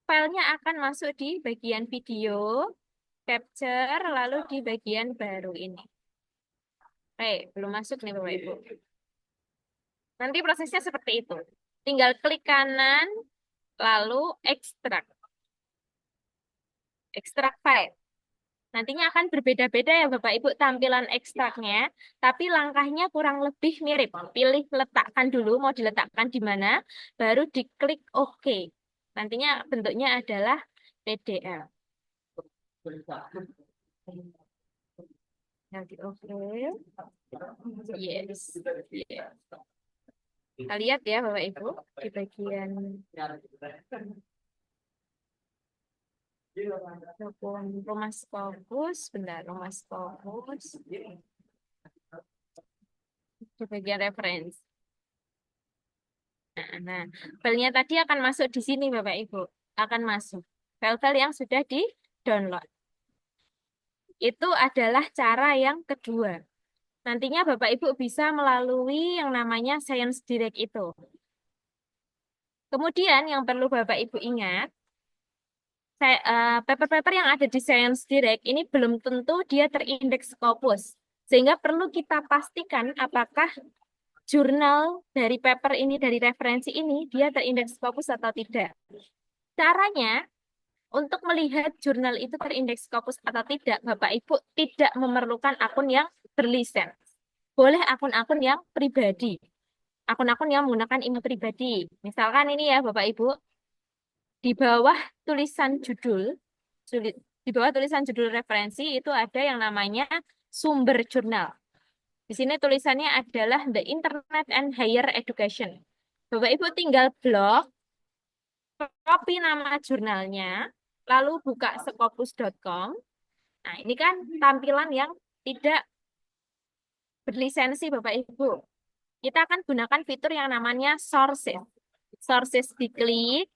filenya akan masuk di bagian video, capture, lalu di bagian baru ini. Oke, belum masuk nih Bapak Ibu. Nanti prosesnya seperti itu. Tinggal klik kanan, lalu ekstrak. Ekstrak file. Nantinya akan berbeda-beda ya Bapak Ibu tampilan ekstraknya, tapi langkahnya kurang lebih mirip. Pilih letakkan dulu, mau diletakkan di mana, baru diklik OK. Nantinya bentuknya adalah PDL. Nanti OK. Yes. Yes. Kita lihat ya Bapak Ibu di bagian rumah fokus, bentar, rumah fokus di bagian referensi. Nah, filenya tadi akan masuk di sini Bapak Ibu, akan masuk file-file yang sudah di-download. Itu adalah cara yang kedua. Nantinya Bapak Ibu bisa melalui yang namanya Science Direct itu. Kemudian yang perlu Bapak Ibu ingat, paper-paper yang ada di Science Direct ini belum tentu dia terindeks Scopus. Sehingga perlu kita pastikan apakah jurnal dari paper ini, dari referensi ini, dia terindeks Scopus atau tidak. Caranya, untuk melihat jurnal itu terindeks Scopus atau tidak, Bapak Ibu tidak memerlukan akun yang berlisensi. Boleh akun-akun yang pribadi. Akun-akun yang menggunakan email pribadi. Misalkan ini ya Bapak Ibu, di bawah tulisan judul referensi itu ada yang namanya sumber jurnal. Di sini tulisannya adalah The Internet and Higher Education. Bapak Ibu tinggal blok, copy nama jurnalnya, lalu buka scopus.com. Nah, ini kan tampilan yang tidak berlisensi Bapak Ibu. Kita akan gunakan fitur yang namanya sources. Sources diklik.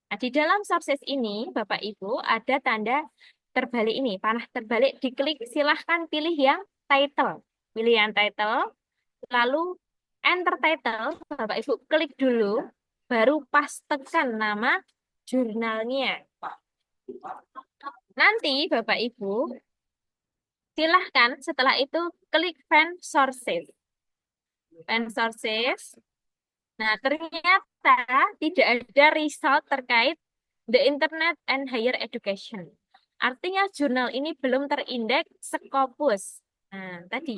Nah, di dalam sources ini, Bapak Ibu, ada tanda terbalik ini, panah terbalik, diklik, silahkan pilih yang title. Pilih yang title, lalu enter title, Bapak Ibu klik dulu, baru pastekan nama jurnalnya. Nanti Bapak Ibu, silahkan setelah itu klik find sources. Find sources. Nah, ternyata tidak ada result terkait the Internet and Higher Education. Artinya jurnal ini belum terindeks Scopus. Nah, tadi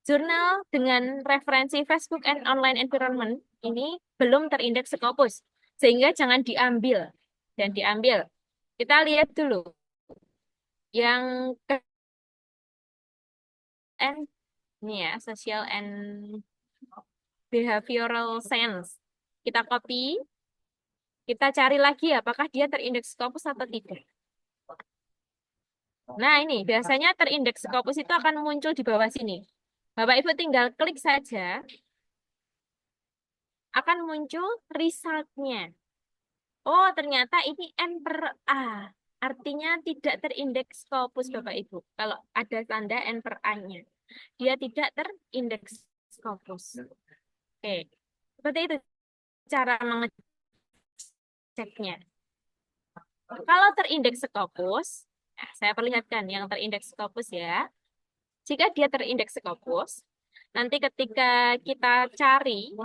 jurnal dengan referensi Facebook and Online Environment ini belum terindeks Scopus, sehingga jangan diambil dan diambil. Kita lihat dulu yang ini ya, Social and Behavioral Science. Kita copy, kita cari lagi apakah dia terindeks Scopus atau tidak. Nah, ini biasanya terindeks Scopus itu akan muncul di bawah sini. Bapak Ibu tinggal klik saja, akan muncul result-nya. Oh, ternyata ini N per A. Artinya tidak terindeks Scopus, Bapak Ibu. Kalau ada tanda N per A-nya. Dia tidak terindeks Scopus. Oke, seperti itu cara mengeceknya. Kalau terindeks Scopus, nah, saya perlihatkan yang terindeks Scopus ya. Jika dia terindeks Scopus, nanti ketika kita cari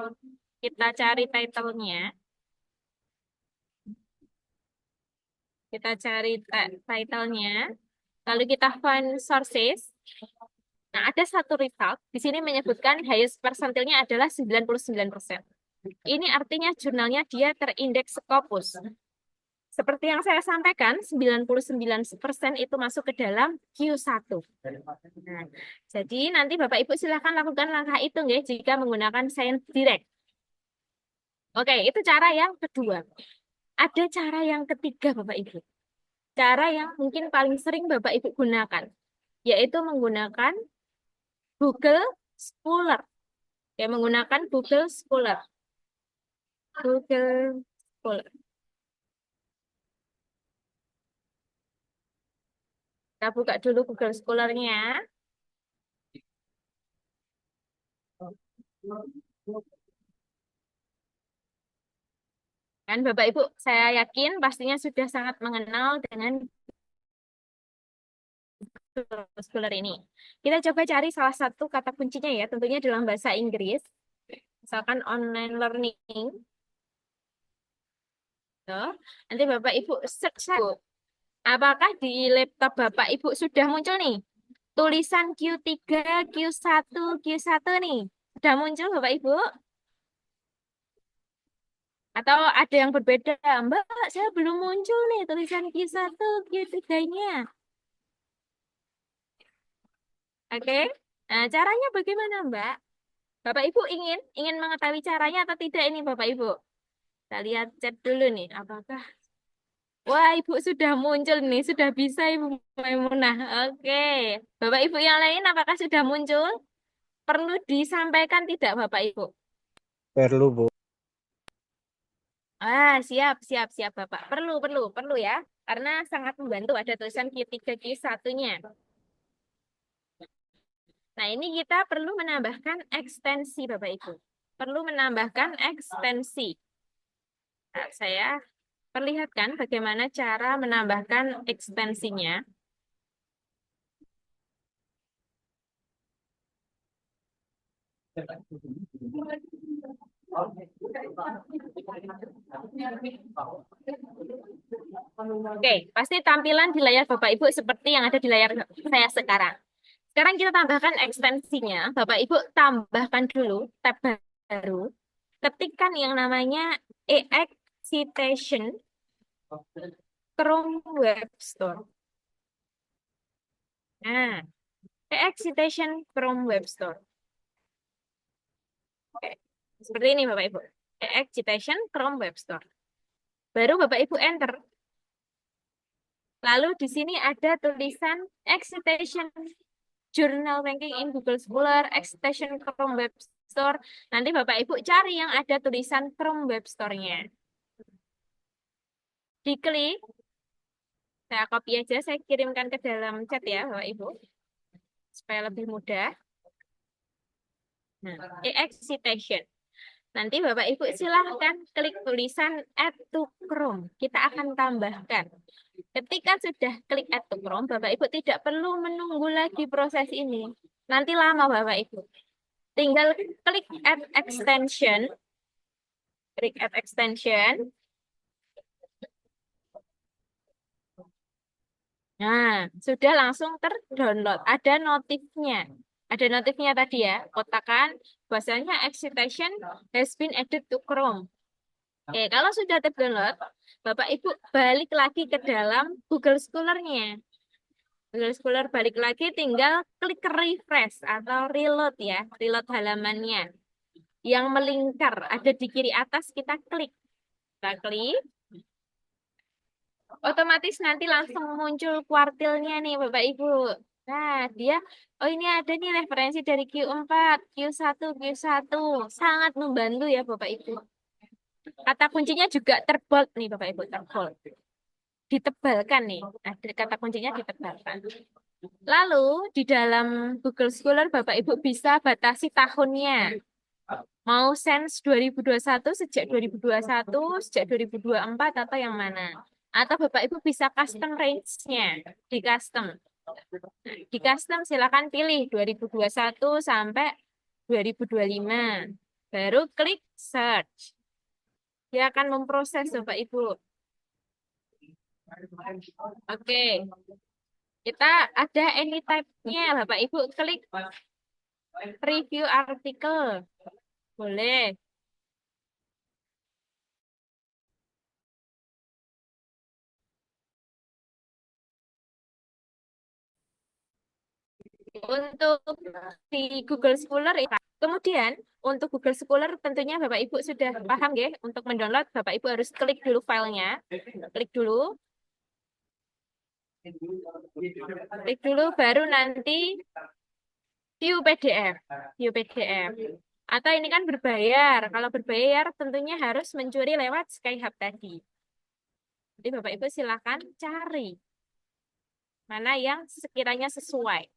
title-nya, lalu kita find sources. Nah, ada satu result, di sini menyebutkan highest persentilnya adalah 99%. Ini artinya jurnalnya dia terindeks Scopus. Seperti yang saya sampaikan, 99% itu masuk ke dalam Q1. Nah, jadi nanti Bapak Ibu silakan lakukan langkah itu ya, jika menggunakan Science Direct. Oke, itu cara yang kedua. Ada cara yang ketiga Bapak Ibu. Cara yang mungkin paling sering Bapak Ibu gunakan, yaitu menggunakan Google Scholar. Ya, menggunakan Google Scholar. Google Scholar. Kita buka dulu Google Scholar-nya. Kan Bapak Ibu, saya yakin pastinya sudah sangat mengenal dengan Google Scholar ini. Kita coba cari salah satu kata kuncinya ya, tentunya dalam bahasa Inggris. Misalkan online learning. Tuh. Nanti Bapak Ibu search. Apakah di laptop Bapak Ibu sudah muncul nih? Tulisan Q3, Q1, Q1 nih. Sudah muncul Bapak Ibu? Atau ada yang berbeda? Mbak, saya belum muncul nih tulisan Q1, Q3-nya. Oke. Nah, caranya bagaimana, Mbak? Bapak Ibu ingin mengetahui caranya atau tidak ini Bapak Ibu? Kita lihat chat dulu nih, apakah wah, Ibu sudah muncul nih, sudah bisa Ibu Maimunah. Oke. Bapak Ibu yang lain apakah sudah muncul? Perlu disampaikan tidak Bapak Ibu? Perlu, Bu. Ah, siap Bapak. Perlu ya. Karena sangat membantu ada tulisan Q3, Q1-nya. Nah, ini kita perlu menambahkan ekstensi Bapak Ibu. Perlu menambahkan ekstensi. Nah, saya perlihatkan bagaimana cara menambahkan ekstensinya. Oke, pasti tampilan di layar Bapak Ibu seperti yang ada di layar saya sekarang. Sekarang kita tambahkan ekstensinya. Bapak Ibu tambahkan dulu tab baru. Ketikkan yang namanya EX Citation Chrome Web Store. Nah, EX Citation Chrome Web Store. Oke. Seperti ini Bapak Ibu. EX Citation Chrome Web Store. Baru Bapak Ibu enter. Lalu di sini ada tulisan Excitation Journal Ranking in Google Scholar, Excitation Chrome Web Store. Nanti Bapak Ibu cari yang ada tulisan Chrome Web Store-nya. Diklik. Saya copy aja, saya kirimkan ke dalam chat ya Bapak Ibu. Supaya lebih mudah. Nah, EX Citation. Nanti Bapak Ibu silahkan klik tulisan Add to Chrome. Kita akan tambahkan. Ketika sudah klik Add to Chrome, Bapak Ibu tidak perlu menunggu lagi proses ini. Nanti lama Bapak Ibu. Tinggal klik Add Extension. Klik Add Extension. Nah, sudah langsung terdownload. Ada notifnya. Ada notifnya tadi ya. Kotakan bahasanya Excitation has been added to Chrome. Oke, kalau sudah terdownload, Bapak Ibu balik lagi ke dalam Google Scholar-nya. Google Scholar balik lagi, tinggal klik refresh atau reload ya. Reload halamannya. Yang melingkar ada di kiri atas, kita klik. Kita klik. Otomatis nanti langsung muncul kuartilnya nih Bapak Ibu. Nah, dia, oh ini ada nih referensi dari Q4, Q1, Q1. Sangat membantu ya Bapak Ibu. Kata kuncinya juga terbold nih Bapak Ibu, terbold. Ditebalkan nih, ada kata kuncinya ditebalkan. Lalu di dalam Google Scholar Bapak Ibu bisa batasi tahunnya. Mau Sense 2021, sejak 2021, sejak 2024 atau yang mana? Atau Bapak Ibu bisa custom range-nya, di custom. Di custom silakan pilih 2021 sampai 2025. Baru klik search. Dia akan memproses Bapak Ibu. Oke. Kita ada anytype-nya Bapak Ibu, klik review artikel. Boleh. Untuk di Google Scholar, kemudian untuk Google Scholar tentunya Bapak Ibu sudah paham ya, untuk mendownload Bapak Ibu harus klik dulu filenya, klik dulu baru nanti view PDF, atau ini kan berbayar. Kalau berbayar tentunya harus mencuri lewat Skyhub tadi. Jadi Bapak Ibu silakan cari mana yang sekiranya sesuai.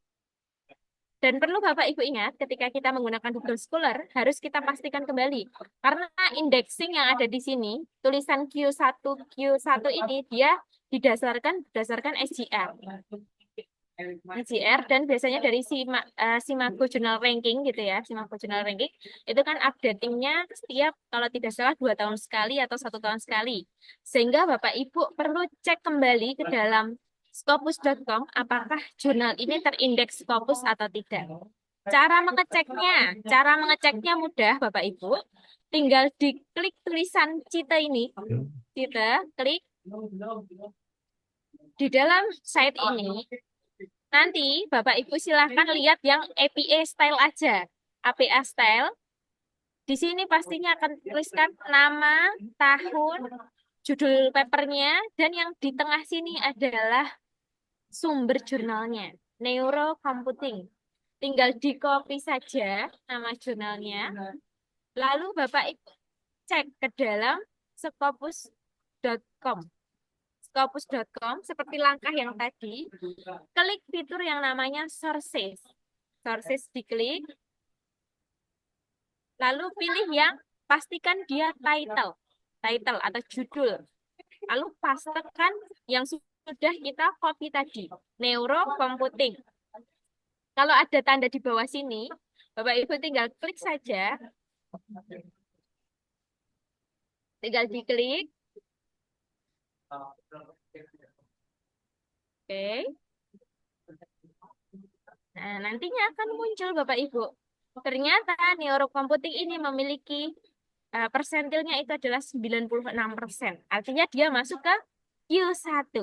Dan perlu Bapak Ibu ingat, ketika kita menggunakan Google Scholar, harus kita pastikan kembali. Karena indexing yang ada di sini, tulisan Q1 ini, dia berdasarkan SGR. SGR dan biasanya dari Simago Journal Ranking gitu ya, Simago Journal Ranking, itu kan updatingnya setiap, kalau tidak salah, 2 tahun sekali atau 1 tahun sekali. Sehingga Bapak Ibu perlu cek kembali ke dalam Scopus.com apakah jurnal ini terindeks Scopus atau tidak. Cara mengeceknya mudah Bapak Ibu. Tinggal diklik tulisan Cite ini. Cite, klik. Di dalam site ini, nanti Bapak Ibu silahkan lihat yang APA style aja. APA style. Di sini pastinya akan tuliskan nama, tahun, judul papernya, dan yang di tengah sini adalah sumber jurnalnya, Neurocomputing. Tinggal di copy saja nama jurnalnya. Lalu Bapak Ibu cek ke dalam Scopus.com. Scopus.com seperti langkah yang tadi, klik fitur yang namanya sources. Sources diklik. Lalu pilih yang pastikan dia title atau judul. Lalu pastekan yang sudah kita copy tadi, Neurocomputing. Kalau ada tanda di bawah sini, Bapak Ibu tinggal klik saja. Tinggal diklik. Oke. Nah, nantinya akan muncul Bapak Ibu. Ternyata Neurocomputing ini memiliki persentilnya itu adalah 96%. Artinya dia masuk ke Q1.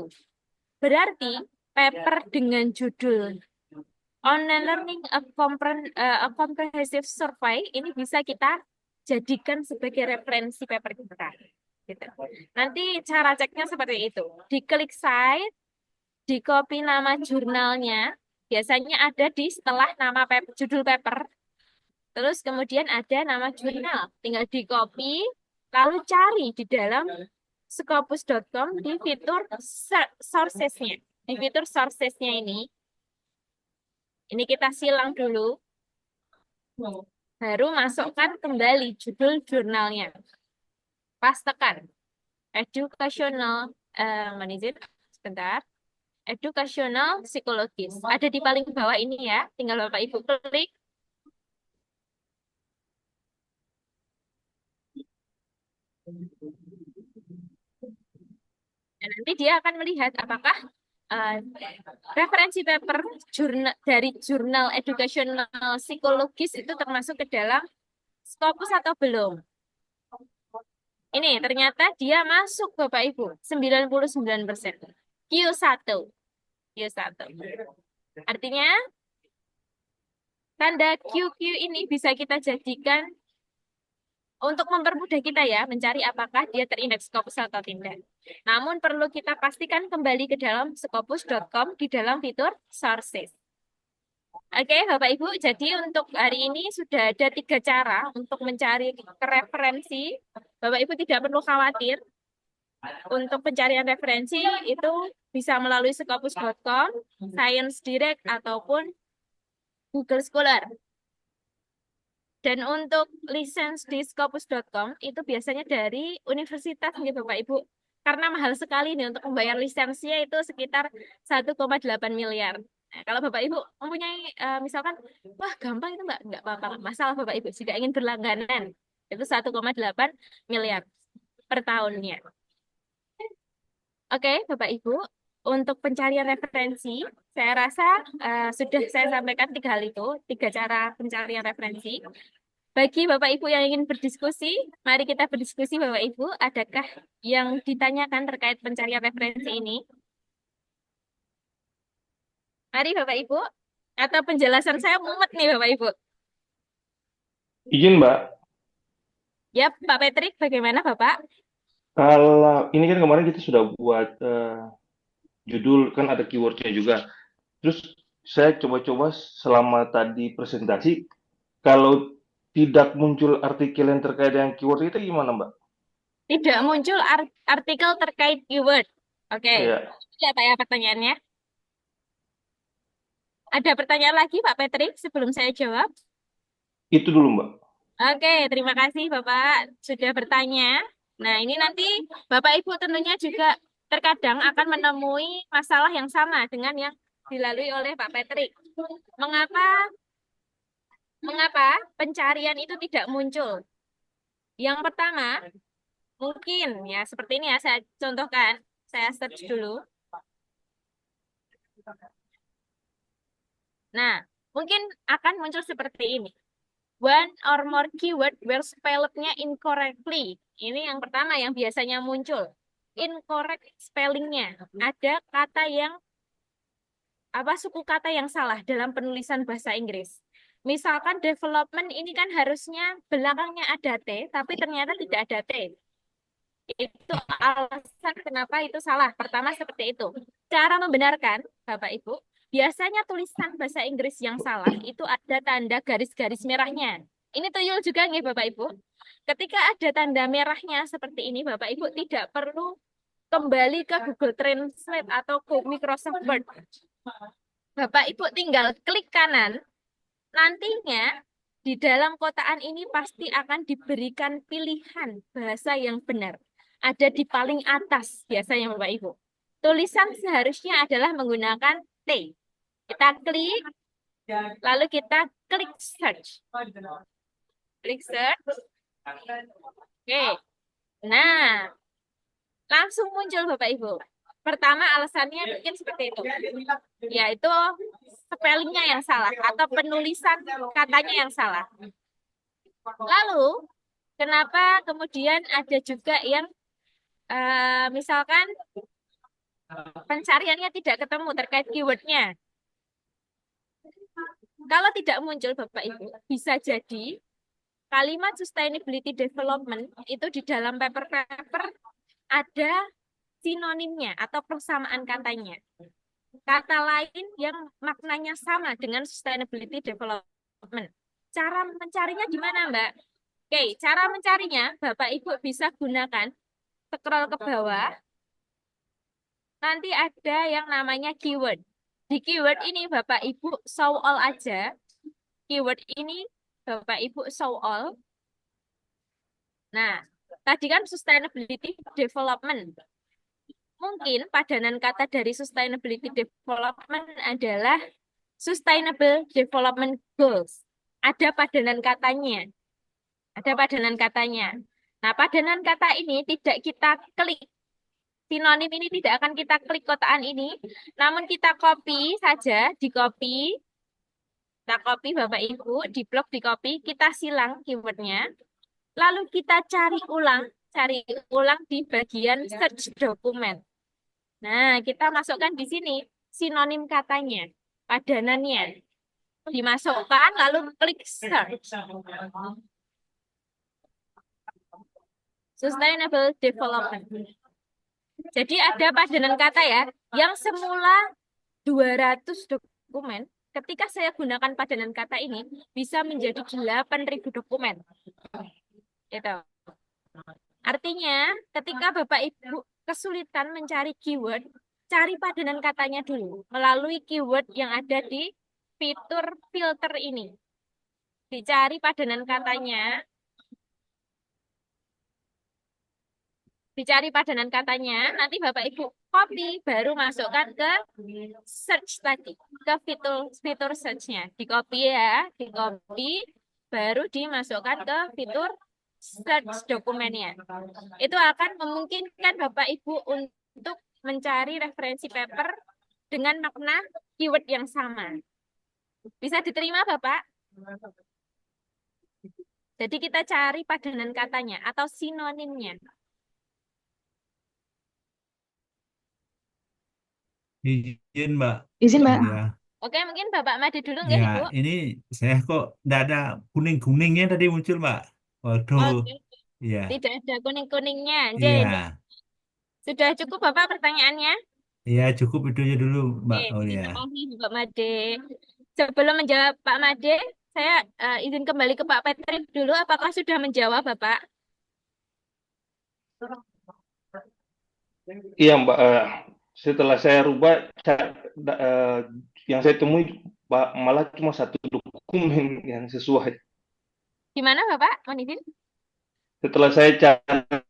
Berarti paper dengan judul Online learning a comprehensive survey ini bisa kita jadikan sebagai referensi paper kita. Gitu. Nanti cara ceknya seperti itu. Diklik site, di copy nama jurnalnya, biasanya ada di setelah nama paper, judul paper, terus kemudian ada nama jurnal. Tinggal di copy, lalu cari di dalam scopus.com di fitur sources-nya. Di fitur sources-nya ini kita silang dulu, baru masukkan kembali judul jurnalnya. Pastekan educational, mana izin? Sebentar. Educational psikologis. Ada di paling bawah ini ya. Tinggal Bapak Ibu klik. Dan nanti dia akan melihat apakah eh, referensi paper dari jurnal educational psikologis itu termasuk ke dalam Scopus atau belum. Ini ternyata dia masuk Bapak Ibu 99%. Q1. Q1. Artinya tanda QQ ini bisa kita jadikan untuk mempermudah kita ya mencari apakah dia terindeks Scopus atau tidak. Namun perlu kita pastikan kembali ke dalam scopus.com di dalam fitur sources. Oke, Bapak Ibu, jadi untuk hari ini sudah ada 3 cara untuk mencari referensi. Bapak Ibu tidak perlu khawatir. Untuk pencarian referensi itu bisa melalui scopus.com, Science Direct, ataupun Google Scholar. Dan untuk lisensi di scopus.com itu biasanya dari universitas nih Bapak Ibu. Karena mahal sekali nih untuk membayar lisensinya itu sekitar 1,8 miliar. Nah, kalau Bapak Ibu mempunyai misalkan, wah gampang itu nggak apa-apa. Masalah Bapak Ibu jika ingin berlangganan itu 1,8 miliar per tahunnya. Oke, Bapak Ibu, untuk pencarian referensi, saya rasa sudah saya sampaikan 3 hal itu, 3 cara pencarian referensi. Bagi Bapak Ibu yang ingin berdiskusi, mari kita berdiskusi Bapak Ibu. Adakah yang ditanyakan terkait pencarian referensi ini? Mari Bapak Ibu. Atau penjelasan saya mumet nih Bapak Ibu. Izin Mbak, Ya, Pak Patrick, bagaimana Bapak? kalau ini kan kemarin kita sudah buat judul, kan ada keywordnya juga. Terus saya coba-coba selama tadi presentasi, kalau tidak muncul artikel yang terkait dengan keyword itu gimana Mbak? Tidak muncul artikel terkait keyword. Oke, Ya, Itu apa ya pertanyaannya? Ada pertanyaan lagi Pak Patrick sebelum saya jawab? itu dulu Mbak. Oke, terima kasih Bapak sudah bertanya. Nah, ini nanti Bapak Ibu tentunya juga terkadang akan menemui masalah yang sama dengan yang dilalui oleh Pak Patrick. Mengapa mengapa pencarian itu tidak muncul? Yang pertama, mungkin ya seperti ini ya saya contohkan. Saya search dulu. Nah, mungkin akan muncul seperti ini. One or more keyword were spellednya incorrectly. Ini yang pertama yang biasanya muncul. Incorrect spellingnya. Ada kata yang suku kata yang salah dalam penulisan bahasa Inggris. Misalkan development ini kan harusnya belakangnya ada T, tapi ternyata tidak ada T. Itu alasan kenapa itu salah. Pertama seperti itu. Cara membenarkan, Bapak Ibu, biasanya tulisan bahasa Inggris yang salah itu ada tanda garis-garis merahnya. Ini tuyul juga nih Bapak Ibu. Ketika ada tanda merahnya seperti ini, Bapak Ibu tidak perlu kembali ke Google Translate atau ke Microsoft Word. Bapak Ibu tinggal klik kanan, nantinya di dalam kotaan ini pasti akan diberikan pilihan bahasa yang benar. Ada di paling atas biasanya Bapak Ibu. Tulisan seharusnya adalah menggunakan T. Kita klik, lalu kita klik search. Klik search. Oke. Nah, langsung muncul Bapak Ibu. Pertama alasannya mungkin seperti itu. Yaitu spellingnya yang salah atau penulisan katanya yang salah. Lalu, kenapa kemudian ada juga yang misalkan pencariannya tidak ketemu terkait keywordnya. Kalau tidak muncul Bapak Ibu, bisa jadi kalimat sustainability development itu di dalam paper-paper ada sinonimnya atau persamaan katanya. Kata lain yang maknanya sama dengan sustainability development. Cara mencarinya di mana, Mbak? Oke, cara mencarinya Bapak Ibu bisa gunakan scroll ke bawah. Nanti ada yang namanya keyword. Di keyword ini Bapak Ibu show all aja. Keyword ini Bapak Ibu show all. Nah, tadi kan sustainability development. Mungkin padanan kata dari sustainability development adalah sustainable development goals. Ada padanan katanya. Ada padanan katanya. Nah, padanan kata ini tidak kita klik. Sinonim ini tidak akan kita klik kotaan ini, namun kita copy saja, di copy. Kita copy Bapak Ibu, di blok di copy, kita silang keywordnya. Lalu kita cari ulang di bagian search dokumen. Nah, kita masukkan di sini sinonim katanya, padanannya. Dimasukkan, lalu klik search. Sustainable development. Jadi ada padanan kata ya, yang semula 200 dokumen, ketika saya gunakan padanan kata ini, bisa menjadi 8.000 dokumen. Gitu. Artinya, ketika Bapak Ibu kesulitan mencari keyword, cari padanan katanya dulu melalui keyword yang ada di fitur filter ini. Dicari padanan katanya, nanti Bapak Ibu copy, baru masukkan ke search tadi, ke fitur search-nya. Di copy ya, di copy, baru dimasukkan ke fitur search dokumennya. Itu akan memungkinkan Bapak Ibu untuk mencari referensi paper dengan makna keyword yang sama. Bisa diterima Bapak? Jadi kita cari padanan katanya atau sinonimnya. Izin, Mbak. Izin, Mbak. Ya, Oke, mungkin Bapak Made dulu nggak, ya. Ibu? Ini saya kok nggak ada kuning-kuningnya tadi muncul, Mbak. Waduh, Oke, ya, tidak ada kuning-kuningnya. iya, Sudah cukup Bapak pertanyaannya? iya cukup itu aja dulu, Mbak. Oke, Oh ya, terima kasih Bapak Made. Sebelum menjawab Pak Made, saya izin kembali ke Pak Patrick dulu. Apakah sudah menjawab Bapak? Iya, Mbak. Setelah saya rubah, yang saya temui malah cuma satu dokumen yang sesuai. Gimana Bapak? Mohon izin. Setelah saya cari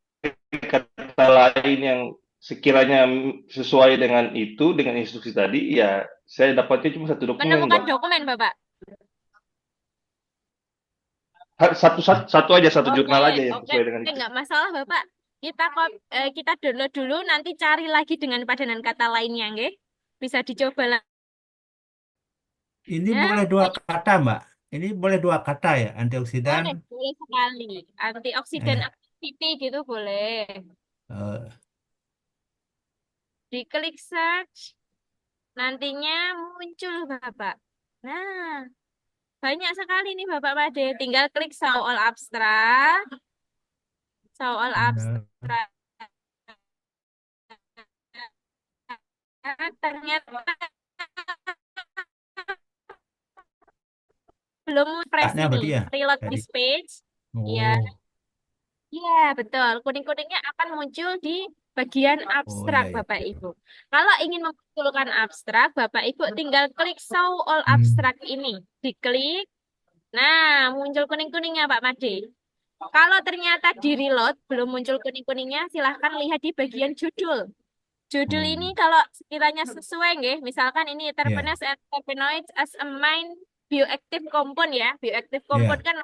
kata lain yang sekiranya sesuai dengan itu, dengan instruksi tadi, ya saya dapatnya cuma satu dokumen, Menemukan Mbak. dokumen Bapak. Satu aja, satu Oke, jurnal aja yang oke, sesuai dengan itu. nggak masalah Bapak. Kita download dulu, nanti cari lagi dengan padanan kata lainnya, nggih. Bisa dicoba lagi. ini Ya, boleh dua kata, Mbak. Ini boleh dua kata ya, antioksidan. boleh sekali. Antioksidan Eh, activity gitu boleh. eh, Diklik search, nantinya muncul Bapak. Nah, banyak sekali nih Bapak Made. Tinggal klik show all abstract. Show all benar. abstract. Ternyata belum fresh Kaknya berarti ini. ya Reload tadi. this page. Iya, Oh, iya betul. Kuning-kuningnya akan muncul di bagian oh abstrak ya ya. Bapak Ibu. Kalau ingin memunculkan abstrak, Bapak Ibu tinggal klik show all Hmm. abstract ini. Diklik. Nah, muncul kuning-kuningnya Pak Made. Kalau ternyata di reload belum muncul kuning-kuningnya, silahkan lihat di bagian judul. Judul Oh, ini kalau sekiranya sesuai nggih, misalkan ini ya, terpenes and terpenoids as a main bioactive compound ya. Bioactive compound ya, kan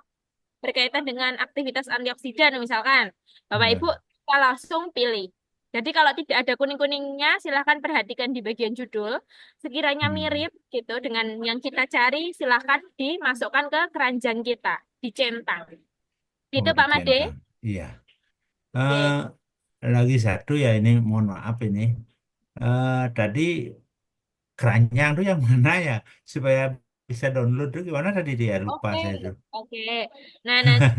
berkaitan dengan aktivitas antioksidan misalkan. Bapak Ibu benar. kita langsung pilih. Jadi kalau tidak ada kuning-kuningnya, silahkan perhatikan di bagian judul. Sekiranya Hmm. mirip gitu dengan yang kita cari, silahkan dimasukkan ke keranjang kita, dicentang. Gitu Oh, Pak Made. dicentang. Iya. Oke. Lagi satu ya ini, mohon maaf ini. Tadi keranjang tuh yang mana ya supaya bisa download tuh gimana tadi dia? Lupa Oke, saya tuh. oke. Nah, nanti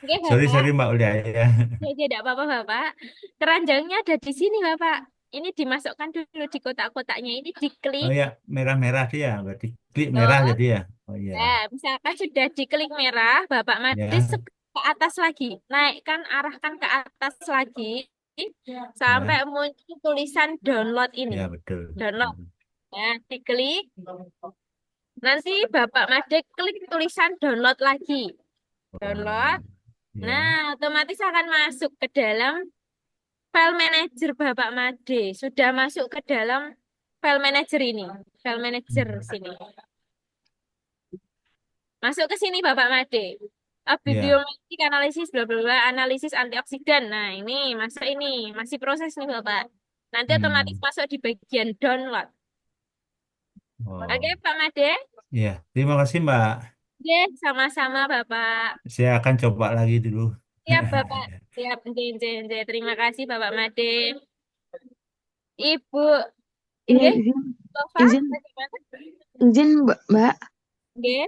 oke, Sorry, Bapak. sorry Mbak Ulia ya. Ya, tidak apa-apa, Bapak. Keranjangnya ada di sini, Bapak. Ini dimasukkan dulu di kotak-kotaknya. Ini Oh diklik. ya, merah-merah dia. Berarti klik merah Tuh. jadi ya. Oh iya. Nah, misalkan sudah diklik merah, Bapak Made Ya, ke atas lagi. Naikkan, arahkan ke atas lagi. Sampai ya, muncul tulisan download ini. ya betul. Download. Nah, diklik. Nanti Bapak Made klik tulisan download lagi. Oh, Download. ya. Nah, otomatis akan masuk ke dalam file manager Bapak Made. Sudah masuk ke dalam file manager ini. File manager sini. Masuk ke sini Bapak Made. Ya. Bibliometrik analisis bla bla bla analisis antioksidan. Nah, ini masuk ini, masih proses nih Bapak. Nanti otomatis Hmm. masuk di bagian download. Oke, Oh, Pak Made? ya. Terima kasih Mbak. Oke, sama-sama Bapak. Saya akan coba lagi dulu. Siap Bapak. Siap. Nje, nje, nje. Terima kasih Bapak Made. Ibu, Iya, nggih, izin, Tova, izin, bagaimana? izin, Mbak. Nggih.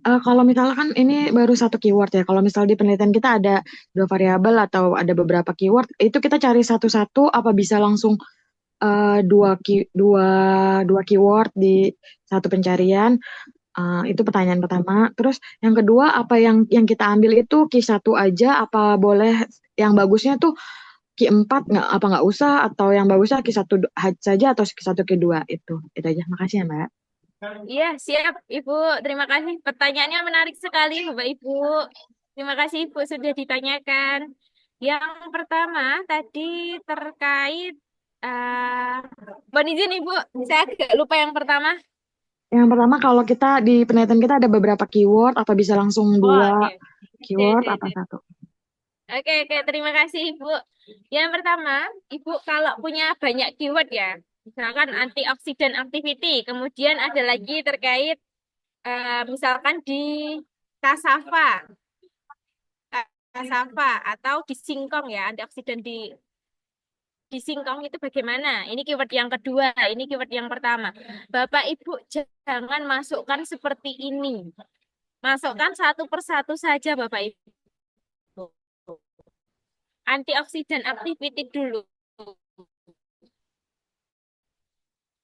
Kalau misalkan ini baru satu keyword ya, kalau misal di penelitian kita ada dua variabel atau ada beberapa keyword, itu kita cari satu-satu, apa bisa langsung dua keyword di satu pencarian? Itu pertanyaan pertama. Terus yang kedua, apa yang kita ambil itu key satu aja, apa boleh yang bagusnya tuh key 4 nggak, apa nggak usah, atau yang bagusnya key satu saja atau key satu key 2 itu aja. Makasih ya Mbak. Iya, siap, Ibu. Terima kasih. Pertanyaannya menarik sekali, Bapak Ibu. Terima kasih, Ibu, sudah ditanyakan. Yang pertama tadi terkait, mohon izin, Ibu, saya agak lupa yang pertama. Yang pertama, kalau kita di penelitian kita ada beberapa keyword, apa bisa langsung Oh, dua oke. keyword apa satu? Oke, oke. Terima kasih, Ibu. Yang pertama, Ibu kalau punya banyak keyword ya, misalkan antioksidan activity, kemudian ada lagi terkait, misalkan di cassava. Cassava atau di singkong ya, antioksidan di singkong itu bagaimana? Ini keyword yang kedua, ini keyword yang pertama. Bapak Ibu jangan masukkan seperti ini. Masukkan satu persatu saja Bapak Ibu. Antioksidan activity dulu.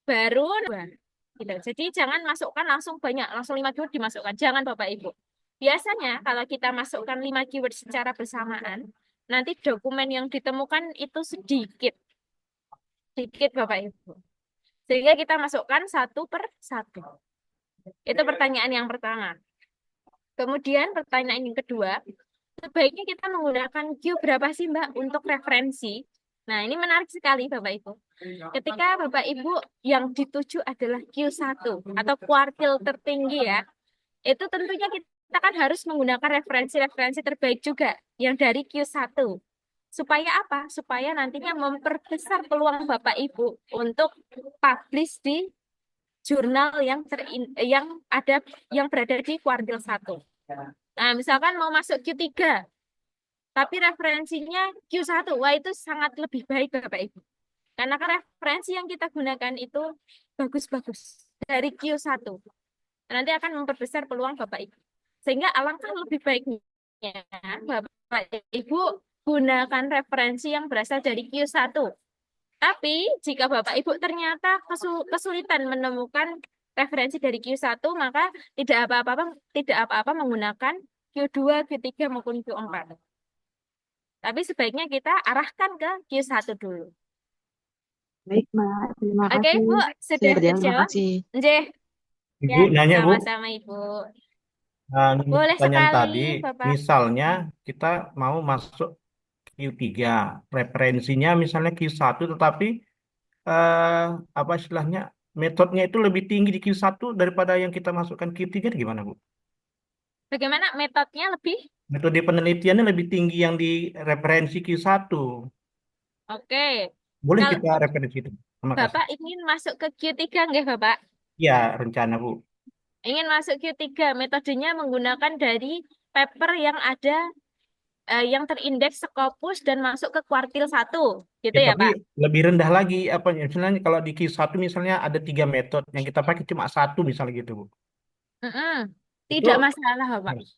Baru gitu. Jadi jangan masukkan langsung banyak, langsung 5 keyword dimasukkan. Jangan Bapak Ibu. Biasanya kalau kita masukkan 5 keyword secara bersamaan, nanti dokumen yang ditemukan itu sedikit. Sedikit Bapak Ibu. Sehingga kita masukkan satu per satu. Itu pertanyaan yang pertama. Kemudian pertanyaan yang kedua, sebaiknya kita menggunakan Q berapa sih Mbak untuk referensi? Nah, ini menarik sekali Bapak Ibu. Ketika Bapak Ibu yang dituju adalah Q1 atau kuartil tertinggi ya, itu tentunya kita kan harus menggunakan referensi-referensi terbaik juga yang dari Q1. Supaya apa? Supaya nantinya memperbesar peluang Bapak Ibu untuk publish di jurnal yang berada di kuartil 1. Nah, misalkan mau masuk Q3, tapi referensinya Q1, wah itu sangat lebih baik Bapak Ibu. Karena kan referensi yang kita gunakan itu bagus-bagus dari Q1. Nanti akan memperbesar peluang Bapak Ibu. Sehingga alangkah lebih baiknya Bapak Ibu gunakan referensi yang berasal dari Q1. Tapi jika Bapak Ibu ternyata kesulitan menemukan referensi dari Q1, maka tidak apa-apa menggunakan Q2, Q3 maupun Q4. Tapi sebaiknya kita arahkan ke Q1 dulu. Baik Mbak, terima Oke, kasih. Bu, sudah Terima terjawab? kasih. Nggih. Ya, Ibu nanya Bu, sama-sama Ibu. ini Boleh pertanyaan sekali, tadi, Bapak. misalnya kita mau masuk Q3, referensinya misalnya Q1, tetapi apa istilahnya, metodenya itu lebih tinggi di Q1 daripada yang kita masukkan Q3, gimana Bu? Bagaimana metodenya lebih? Metode penelitiannya lebih tinggi yang di referensi Q1. Oke. Boleh Kalau kita referensi itu. Terima kasih. Bapak ingin masuk ke Q3 nggih, Bapak? Ya, rencana Bu. Ingin masuk Q3, metodenya menggunakan dari paper yang ada yang terindeks Scopus dan masuk ke kuartil 1. Gitu Ya, ya, tapi Pak? lebih rendah lagi apa misalnya kalau di Q1 misalnya ada 3 metode yang kita pakai cuma satu misalnya gitu Bu. Mm-mm. Itu Tidak masalah, Bapak. harus.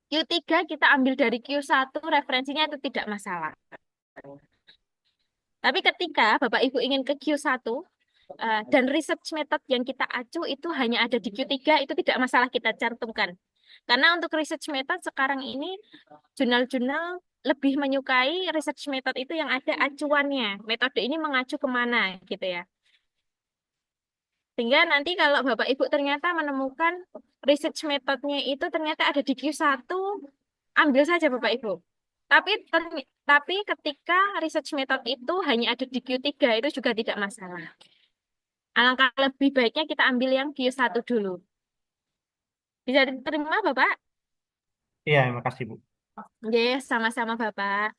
Q3 kita ambil dari Q1, referensinya itu tidak masalah. Tapi ketika Bapak Ibu ingin ke Q1, dan research method yang kita acu itu hanya ada di Q3, itu tidak masalah kita cantumkan. Karena untuk research method sekarang ini, jurnal-jurnal lebih menyukai research method itu yang ada acuannya. Metode ini mengacu kemana, gitu ya. Sehingga nanti kalau Bapak Ibu ternyata menemukan research methodnya itu ternyata ada di Q1, ambil saja Bapak Ibu. Tapi ketika research method itu hanya ada di Q3 itu juga tidak masalah. Alangkah lebih baiknya kita ambil yang Q1 dulu. Bisa diterima Bapak? Iya, makasih Bu. Yes, sama-sama Bapak.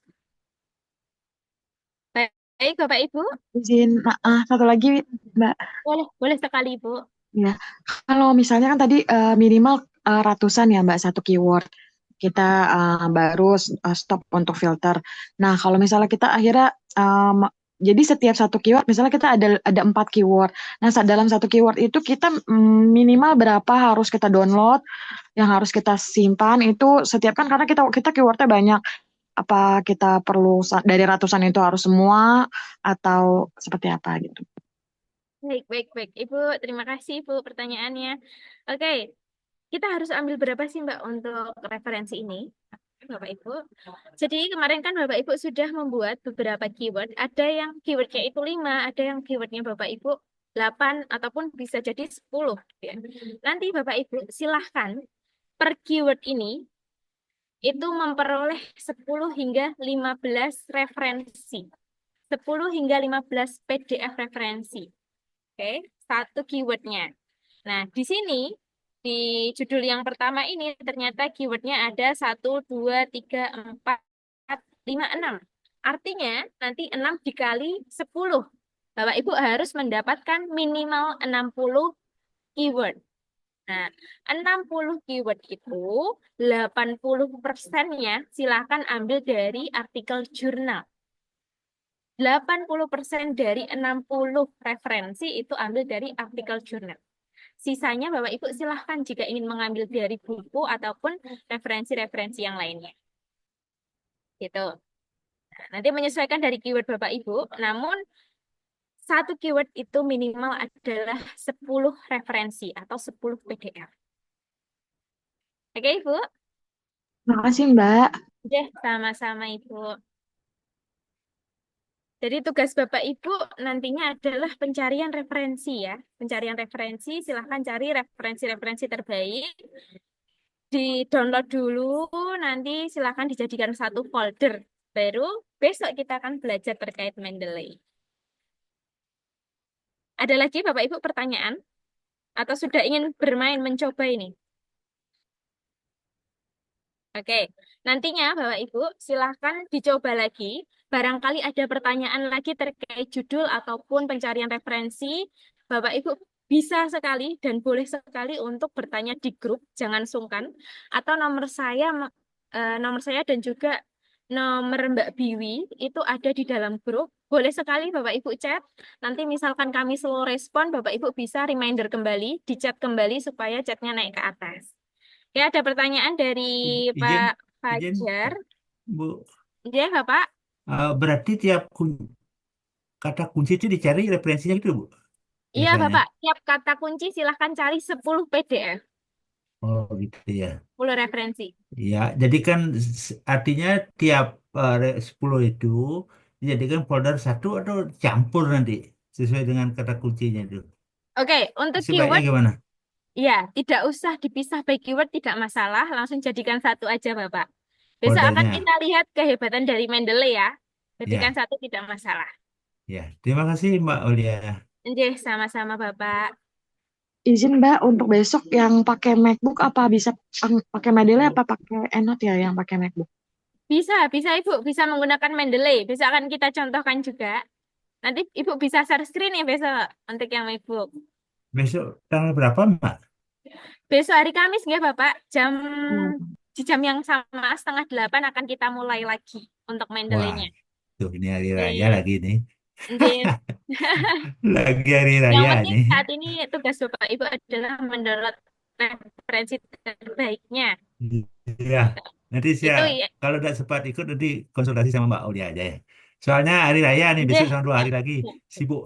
Baik Bapak Ibu, Izin, satu lagi, Mbak. boleh sekali Ibu. Ya, kalau misalnya kan tadi minimal ratusan ya Mbak satu keyword. Kita baru stop untuk filter. Nah, kalau misalnya kita akhirnya jadi setiap satu keyword, misalnya kita ada 4 keyword. Nah, dalam satu keyword itu kita minimal berapa harus kita download, yang harus kita simpan itu setiap kan karena kita keywordnya banyak. Apa kita perlu dari ratusan itu harus semua atau seperti apa gitu? Baik, baik, baik. Ibu, terima kasih Ibu pertanyaannya. Oke, kita harus ambil berapa sih Mbak untuk referensi ini? Bapak Ibu. Jadi kemarin kan Bapak Ibu sudah membuat beberapa keyword. Ada yang keywordnya itu 5, ada yang keywordnya Bapak Ibu 8, ataupun bisa jadi 10. Ya. Nanti Bapak Ibu silahkan per keyword ini itu memperoleh 10 hingga 15 referensi. 10 hingga 15 PDF referensi. Oke, satu keywordnya. Nah, di sini, di judul yang pertama ini, ternyata keywordnya ada 1, 2, 3, 4, 5, 6. Artinya, nanti 6 dikali 10. Bapak Ibu harus mendapatkan minimal 60 keyword. Nah, 60 keyword itu 80%-nya silakan ambil dari artikel jurnal. 80% dari 60 referensi itu ambil dari artikel jurnal. Sisanya Bapak Ibu silahkan jika ingin mengambil dari buku ataupun referensi-referensi yang lainnya. Gitu. Nah, nanti menyesuaikan dari keyword Bapak Ibu, namun satu keyword itu minimal adalah 10 referensi atau 10 PDF. Oke, Ibu? Makasih Mbak. Oke, sama-sama Ibu. Jadi tugas Bapak Ibu nantinya adalah pencarian referensi ya. Pencarian referensi, silahkan cari referensi-referensi terbaik. Di-download dulu, nanti silahkan dijadikan satu folder. Baru besok kita akan belajar terkait Mendeley. Ada lagi Bapak Ibu pertanyaan? Atau sudah ingin bermain mencoba ini? Oke, nantinya Bapak Ibu silahkan dicoba lagi. Barangkali ada pertanyaan lagi terkait judul ataupun pencarian referensi. Bapak Ibu bisa sekali dan boleh sekali untuk bertanya di grup, jangan sungkan. Atau nomor saya dan juga nomor Mbak Biwi itu ada di dalam grup. Boleh sekali Bapak Ibu chat. Nanti misalkan kami slow respon, Bapak Ibu bisa reminder kembali, di chat kembali supaya chatnya naik ke atas. Ya, ada pertanyaan dari Izin, Pak izin, Fajar. Bu. Ya, Bapak. Berarti tiap kata kunci itu dicari referensinya gitu, Bu? Iya, Biasanya. Bapak. Tiap kata kunci silahkan cari 10 PDF. Oh, gitu ya. 10 referensi. Ya, jadi kan artinya tiap 10 itu dijadikan folder satu atau campur nanti sesuai dengan kata kuncinya itu. Oke, untuk Sebaiknya keyword, gimana? ya, tidak usah dipisah by keyword, tidak masalah. Langsung jadikan satu aja, Bapak. Besok akan Foldernya. kita lihat kehebatan dari Mendeley ya. Jadikan Ya, satu tidak masalah. ya. Terima kasih Mbak Aulia. Oke, sama-sama, Bapak. Izin Mbak untuk besok yang pakai MacBook apa bisa pakai Mendeley apa pakai Endnote ya yang pakai MacBook? Bisa Ibu. Bisa menggunakan Mendeley. Besok akan kita contohkan juga. Nanti Ibu bisa share screen ya besok untuk yang MacBook. Besok tanggal berapa, Mbak? Besok hari Kamis nggak Bapak? Hmm. Di jam yang sama 7:30 akan kita mulai lagi untuk Wah, Mendeley-nya. tuh ini hari raya Oke. lagi nih. Nggih. Lagi hari Yang raya penting nih. saat ini tugas Bapak Ibu adalah mendownload referensi terbaiknya. Iya, nanti saya Itu ya. kalau tidak sempat ikut nanti konsultasi sama Mbak Aulia aja ya. Soalnya hari raya nih besok Nggih. sama 2 hari lagi sibuk.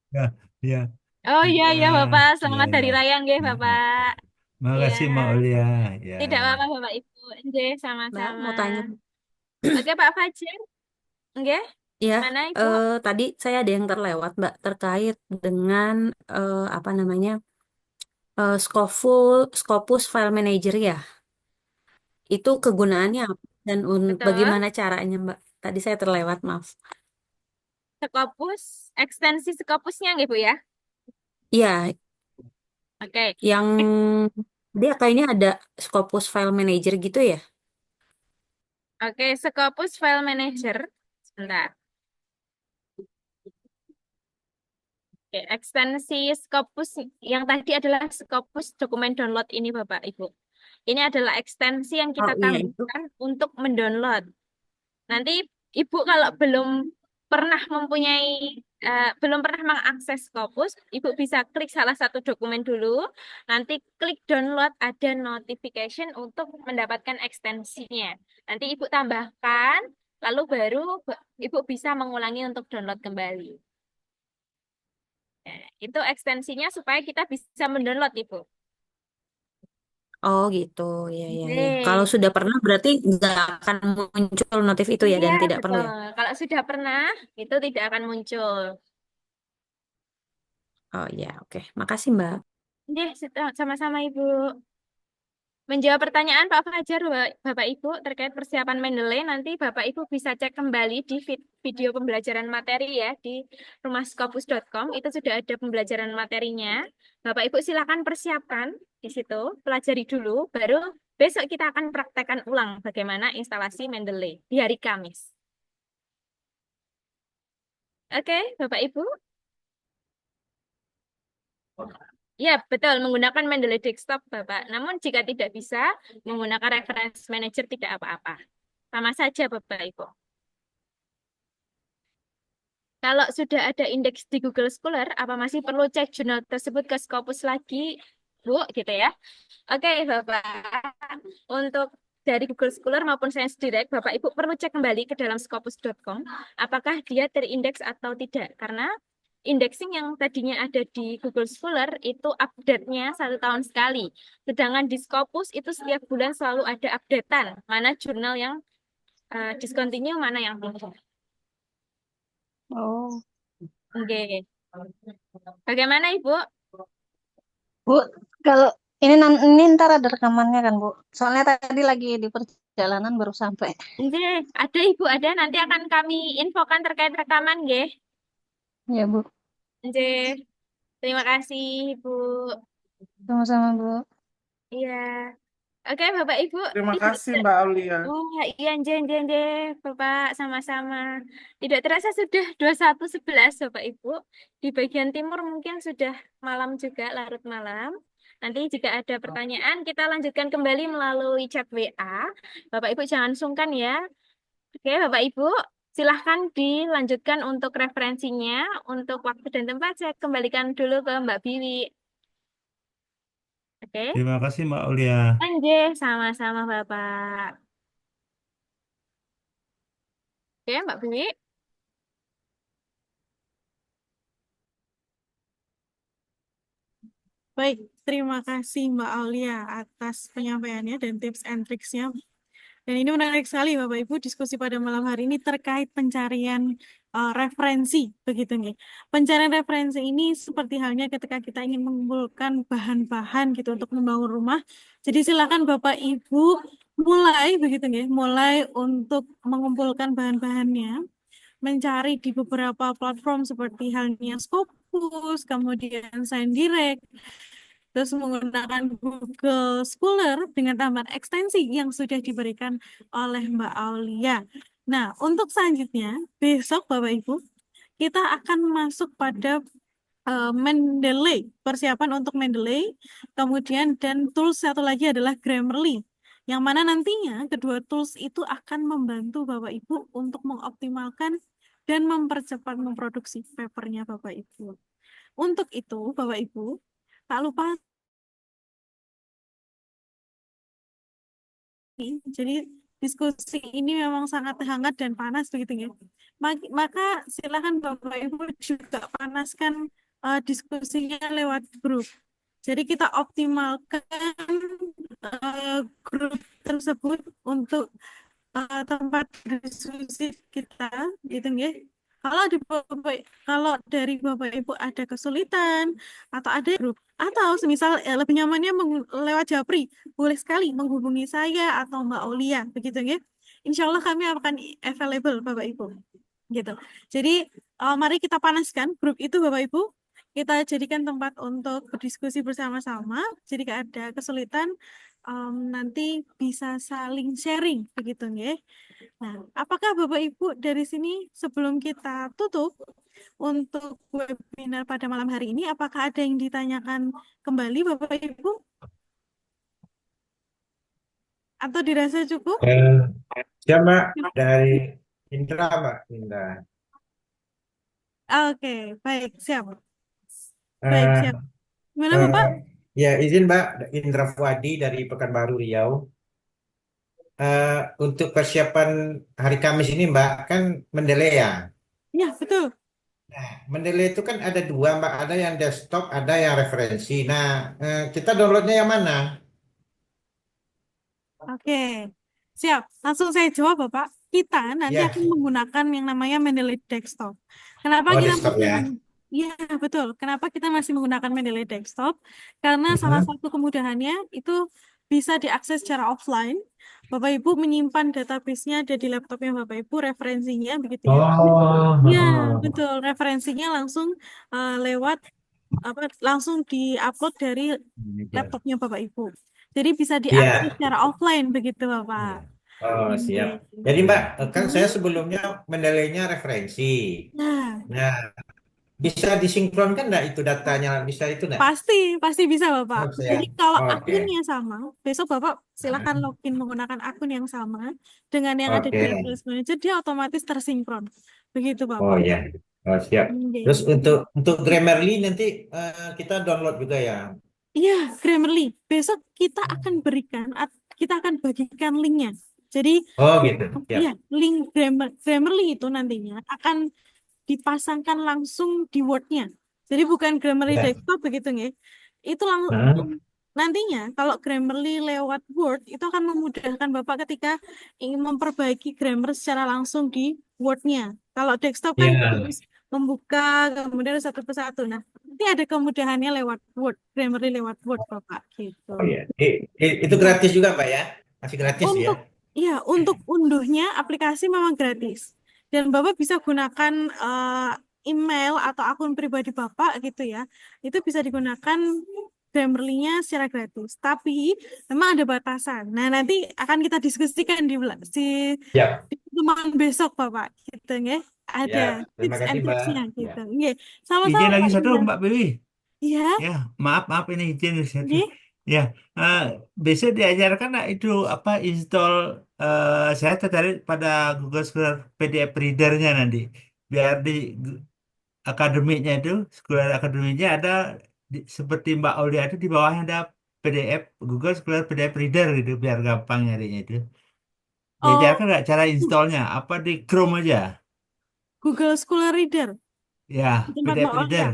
Ya, ya, Oh iya ya, iya Bapak, ya, selamat ya. hari raya nggih Heeh. Bapak. Iya, Makasih Mbak Aulia. Ya, tidak apa-apa Bapak Ibu. Nggih, Mbak, sama-sama. mau tanya. Oke Pak Fajar, nggih. Ya, Mana Ibu? tadi saya ada yang terlewat, Mbak, terkait dengan apa namanya Scopus File Manager ya. Itu kegunaannya apa dan Betul. bagaimana caranya, Mbak? Tadi saya terlewat, maaf. Scopus, ekstensi Scopusnya nggih Bu ya. Iya, Oke. yang dia kayaknya ada Scopus File Manager gitu ya. Oke, Scopus File Manager. Sebentar. Oke, ekstensi Scopus yang tadi adalah Scopus dokumen download ini Bapak Ibu. Ini adalah ekstensi yang Oh kita iya itu. tambahkan untuk mendownload. Nanti Ibu kalau belum pernah mengakses Scopus, Ibu bisa klik salah satu dokumen dulu, nanti klik download, ada notification untuk mendapatkan ekstensinya. Nanti Ibu tambahkan, lalu baru Ibu bisa mengulangi untuk download kembali. Itu ekstensinya supaya kita bisa mendownload, Ibu. Oh gitu, ya ya ya. Kalau Oke. sudah pernah berarti nggak akan muncul notif itu ya Iya, dan tidak perlu betul. ya. Kalau sudah pernah, itu tidak akan muncul. Oh iya, oke. Makasih, Mbak. Oke, sama-sama Ibu. Menjawab pertanyaan Pak Fajar, Bapak Ibu, terkait persiapan Mendeley, nanti Bapak Ibu bisa cek kembali di video pembelajaran materi ya, di rumahskopus.com, itu sudah ada pembelajaran materinya. Bapak Ibu silakan persiapkan di situ, pelajari dulu, baru besok kita akan praktekkan ulang bagaimana instalasi Mendeley di hari Kamis. Oke, Bapak Ibu? Ya, betul. Menggunakan Mendeley Desktop, Bapak. Namun jika tidak bisa, menggunakan Reference Manager tidak apa-apa. Sama saja, Bapak Ibu. Kalau sudah ada indeks di Google Scholar, apa masih perlu cek jurnal tersebut ke Scopus lagi, Bu? Gitu ya. Oke, Bapak. Untuk dari Google Scholar maupun Science Direct, Bapak Ibu perlu cek kembali ke dalam scopus.com apakah dia terindeks atau tidak. Karena indexing yang tadinya ada di Google Scholar itu update-nya 1 tahun sekali. Sedangkan di Scopus itu setiap bulan selalu ada updatean. Mana jurnal yang discontinue, mana yang tidak. Oh, Oke. Bagaimana Ibu? Bu, kalau ini ntar ada rekamannya kan, Bu? Soalnya tadi lagi di perjalanan baru sampai. Oke, ada Ibu, ada. Nanti akan kami infokan terkait rekaman, nggih. Ya, Bu. Oke. Terima kasih, Ibu. Sama-sama, Bu. Iya. Oke, Bapak Ibu. Terima Tidak kasih Mbak Aulia. Oh, iya, nje, Bapak, sama-sama. Tidak terasa sudah 21.11, Bapak Ibu. Di bagian timur mungkin sudah malam juga, larut malam. Nanti jika ada pertanyaan, kita lanjutkan kembali melalui chat WA. Bapak Ibu jangan sungkan ya. Oke, Bapak Ibu, silahkan dilanjutkan untuk referensinya. Untuk waktu dan tempat, saya kembalikan dulu ke Mbak Biwi. Oke, Terima kasih Mbak Aulia. lanjut sama-sama Bapak. Oke, Mbak Biwi. Baik, terima kasih Mbak Aulia atas penyampaiannya dan tips and tricksnya. Dan ini menarik sekali Bapak Ibu diskusi pada malam hari ini terkait pencarian referensi, begitu nih. Pencarian referensi ini seperti halnya ketika kita ingin mengumpulkan bahan-bahan gitu untuk membangun rumah. Jadi silakan Bapak Ibu mulai begitu nih, mulai untuk mengumpulkan bahan-bahannya, mencari di beberapa platform seperti halnya Scopus, kemudian ScienceDirect, terus menggunakan Google Scholar dengan tambahan ekstensi yang sudah diberikan oleh Mbak Aulia. Nah, untuk selanjutnya, besok Bapak Ibu, kita akan masuk pada Mendeley, persiapan untuk Mendeley, kemudian dan tools satu lagi adalah Grammarly, yang mana nantinya kedua tools itu akan membantu Bapak Ibu untuk mengoptimalkan dan mempercepat memproduksi papernya Bapak Ibu. Untuk itu, Bapak Ibu, tak lupa, jadi diskusi ini memang sangat hangat dan panas begitu ya. Maka silakan Bapak Ibu juga panaskan diskusinya lewat grup. Jadi kita optimalkan grup tersebut untuk tempat diskusi kita, gitu ya. Kalau dari Bapak Ibu ada kesulitan atau ada grup atau semisal lebih nyamannya lewat Japri, boleh sekali menghubungi saya atau Mbak Aulia, begitu ya. Insya Allah kami akan available Bapak Ibu, gitu. Jadi mari kita panaskan grup itu Bapak Ibu. Kita jadikan tempat untuk berdiskusi bersama-sama. Jadi jika ada kesulitan, nanti bisa saling sharing, begitu ya. Nah, apakah Bapak Ibu dari sini sebelum kita tutup untuk webinar pada malam hari ini, apakah ada yang ditanyakan kembali Bapak Ibu? Atau dirasa cukup? Siap, Mbak. Dari Indra, Mbak. Indra. Oke, baik, siap. Baik, Eh, siap. Gimana eh, Bapak? ya, izin Mbak, Indra Fuadi dari Pekanbaru Riau. Untuk persiapan hari Kamis ini, Mbak, kan Mendeley ya. Ya, betul. Nah, Mendeley itu kan ada dua, Mbak. Ada yang desktop, ada yang referensi. Nah, kita downloadnya yang mana? Oke, siap. Langsung saya jawab, Bapak. Kita nanti Ya, akan menggunakan yang namanya Mendeley Desktop. Kenapa oh kita desktop masih ya. Iya, betul. Kenapa kita masih menggunakan Mendeley Desktop? Karena salah Mhm. satu kemudahannya itu bisa diakses secara offline. Bapak Ibu menyimpan database-nya ada di laptopnya Bapak Ibu, referensinya begitu ya. Oh, Iya, betul. Referensinya langsung lewat langsung di-upload dari laptopnya Bapak Ibu. Jadi bisa diakses iya. secara offline begitu Bapak. Iya. Oh, Oke. siap. Jadi Mbak, kan saya Mhm. sebelumnya Mendeley-nya referensi. Nah, Nah, bisa disinkronkan nggak itu datanya? Bisa itu nggak? pasti bisa Bapak. Oh, Jadi saya. kalau Oke. akunnya sama, besok Bapak silakan Ah, login menggunakan akun yang sama dengan yang ada di Oke. Reference Manager, dia otomatis tersinkron. Begitu Oh Bapak. ya. Oh, siap. Oke. Terus untuk Grammarly nanti kita download juga ya. Iya, Grammarly. Besok kita akan bagikan linknya. Jadi, Oh gitu. iya, Siap. link Grammarly itu nantinya akan dipasangkan langsung di Word-nya. Jadi bukan Grammarly Ya. desktop begitu ya. Itu Hah? nantinya kalau Grammarly lewat Word itu akan memudahkan Bapak ketika ingin memperbaiki grammar secara langsung di Word-nya. Kalau desktop kan kita Iya. harus membuka kemudian satu persatu. Nah, nanti ada kemudahannya lewat Word, Grammarly lewat Word Bapak gitu. Oh ya. Itu gratis juga Pak ya? Masih gratis ya? Untuk untuk unduhnya aplikasi memang gratis. Dan Bapak bisa gunakan email atau akun pribadi Bapak gitu ya. Itu bisa digunakan Grammarly-nya secara gratis. Tapi memang ada batasan. Nah, nanti akan kita diskusikan Siap. di pertemuan besok Bapak gitu ya. Siap. Ada Terima tips kasih and Mbak. tricks-nya Ya. gitu. Nggih. Sama-sama Izin lagi Pak satu Indra. Mbak Dewi. Iya, Ya, maaf ini izin satu. nggih. Ya, eh, besok diajarkan nggak itu apa install? Saya tertarik pada Google Scholar PDF Reader-nya nanti. Biar di akademiknya itu, Scholar akademiknya ada seperti Mbak Aulia itu di bawahnya ada PDF Google Scholar PDF Reader gitu, biar gampang nyarinya itu. Oh, Diajarkan nggak cara installnya? Apa di Chrome aja? Google Scholar Reader Ya, di tempat PDF Mbak Olia. Reader.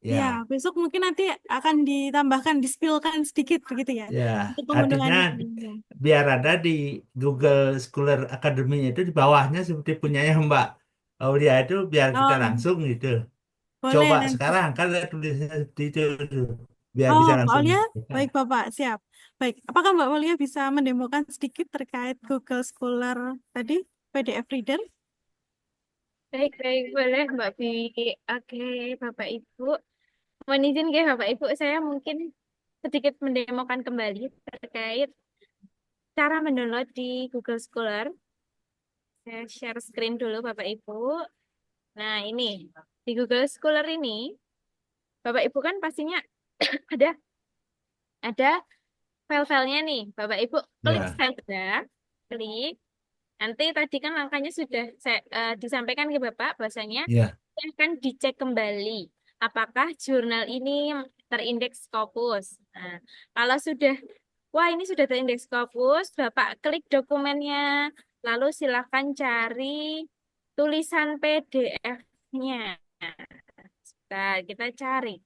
Ya. Ya, besok mungkin nanti akan ditambahkan, di-spillkan sedikit begitu ya. Ya, Untuk artinya pengunduhannya. biar ada di Google Scholar Academy itu di bawahnya seperti punyanya Mbak Aulia itu biar kita Oh, langsung gitu. boleh Coba nanti. sekarang kan ada tulisnya seperti itu tuh. Biar Oh, bisa Mbak langsung. Olia, Ya. baik Bapak, siap. Baik, apakah Mbak Olia bisa mendemokan sedikit terkait Google Scholar tadi, PDF Reader? Baik, boleh Mbak Bibi. Oke, Bapak Ibu. Mohon izin ya Bapak Ibu, saya mungkin sedikit mendemokan kembali terkait cara mendownload di Google Scholar. Saya share screen dulu Bapak Ibu. Nah, ini di Google Scholar ini, Bapak Ibu kan pastinya ada ada file-filenya nih. Bapak Ibu klik Ya. saja, klik. Nanti tadi kan angkanya sudah disampaikan ke Bapak, bahwasanya Ya. akan dicek kembali apakah jurnal ini terindeks Scopus. Nah, kalau sudah, wah ini sudah terindeks Scopus, Bapak klik dokumennya, lalu silakan cari tulisan PDF-nya. Nah, kita cari.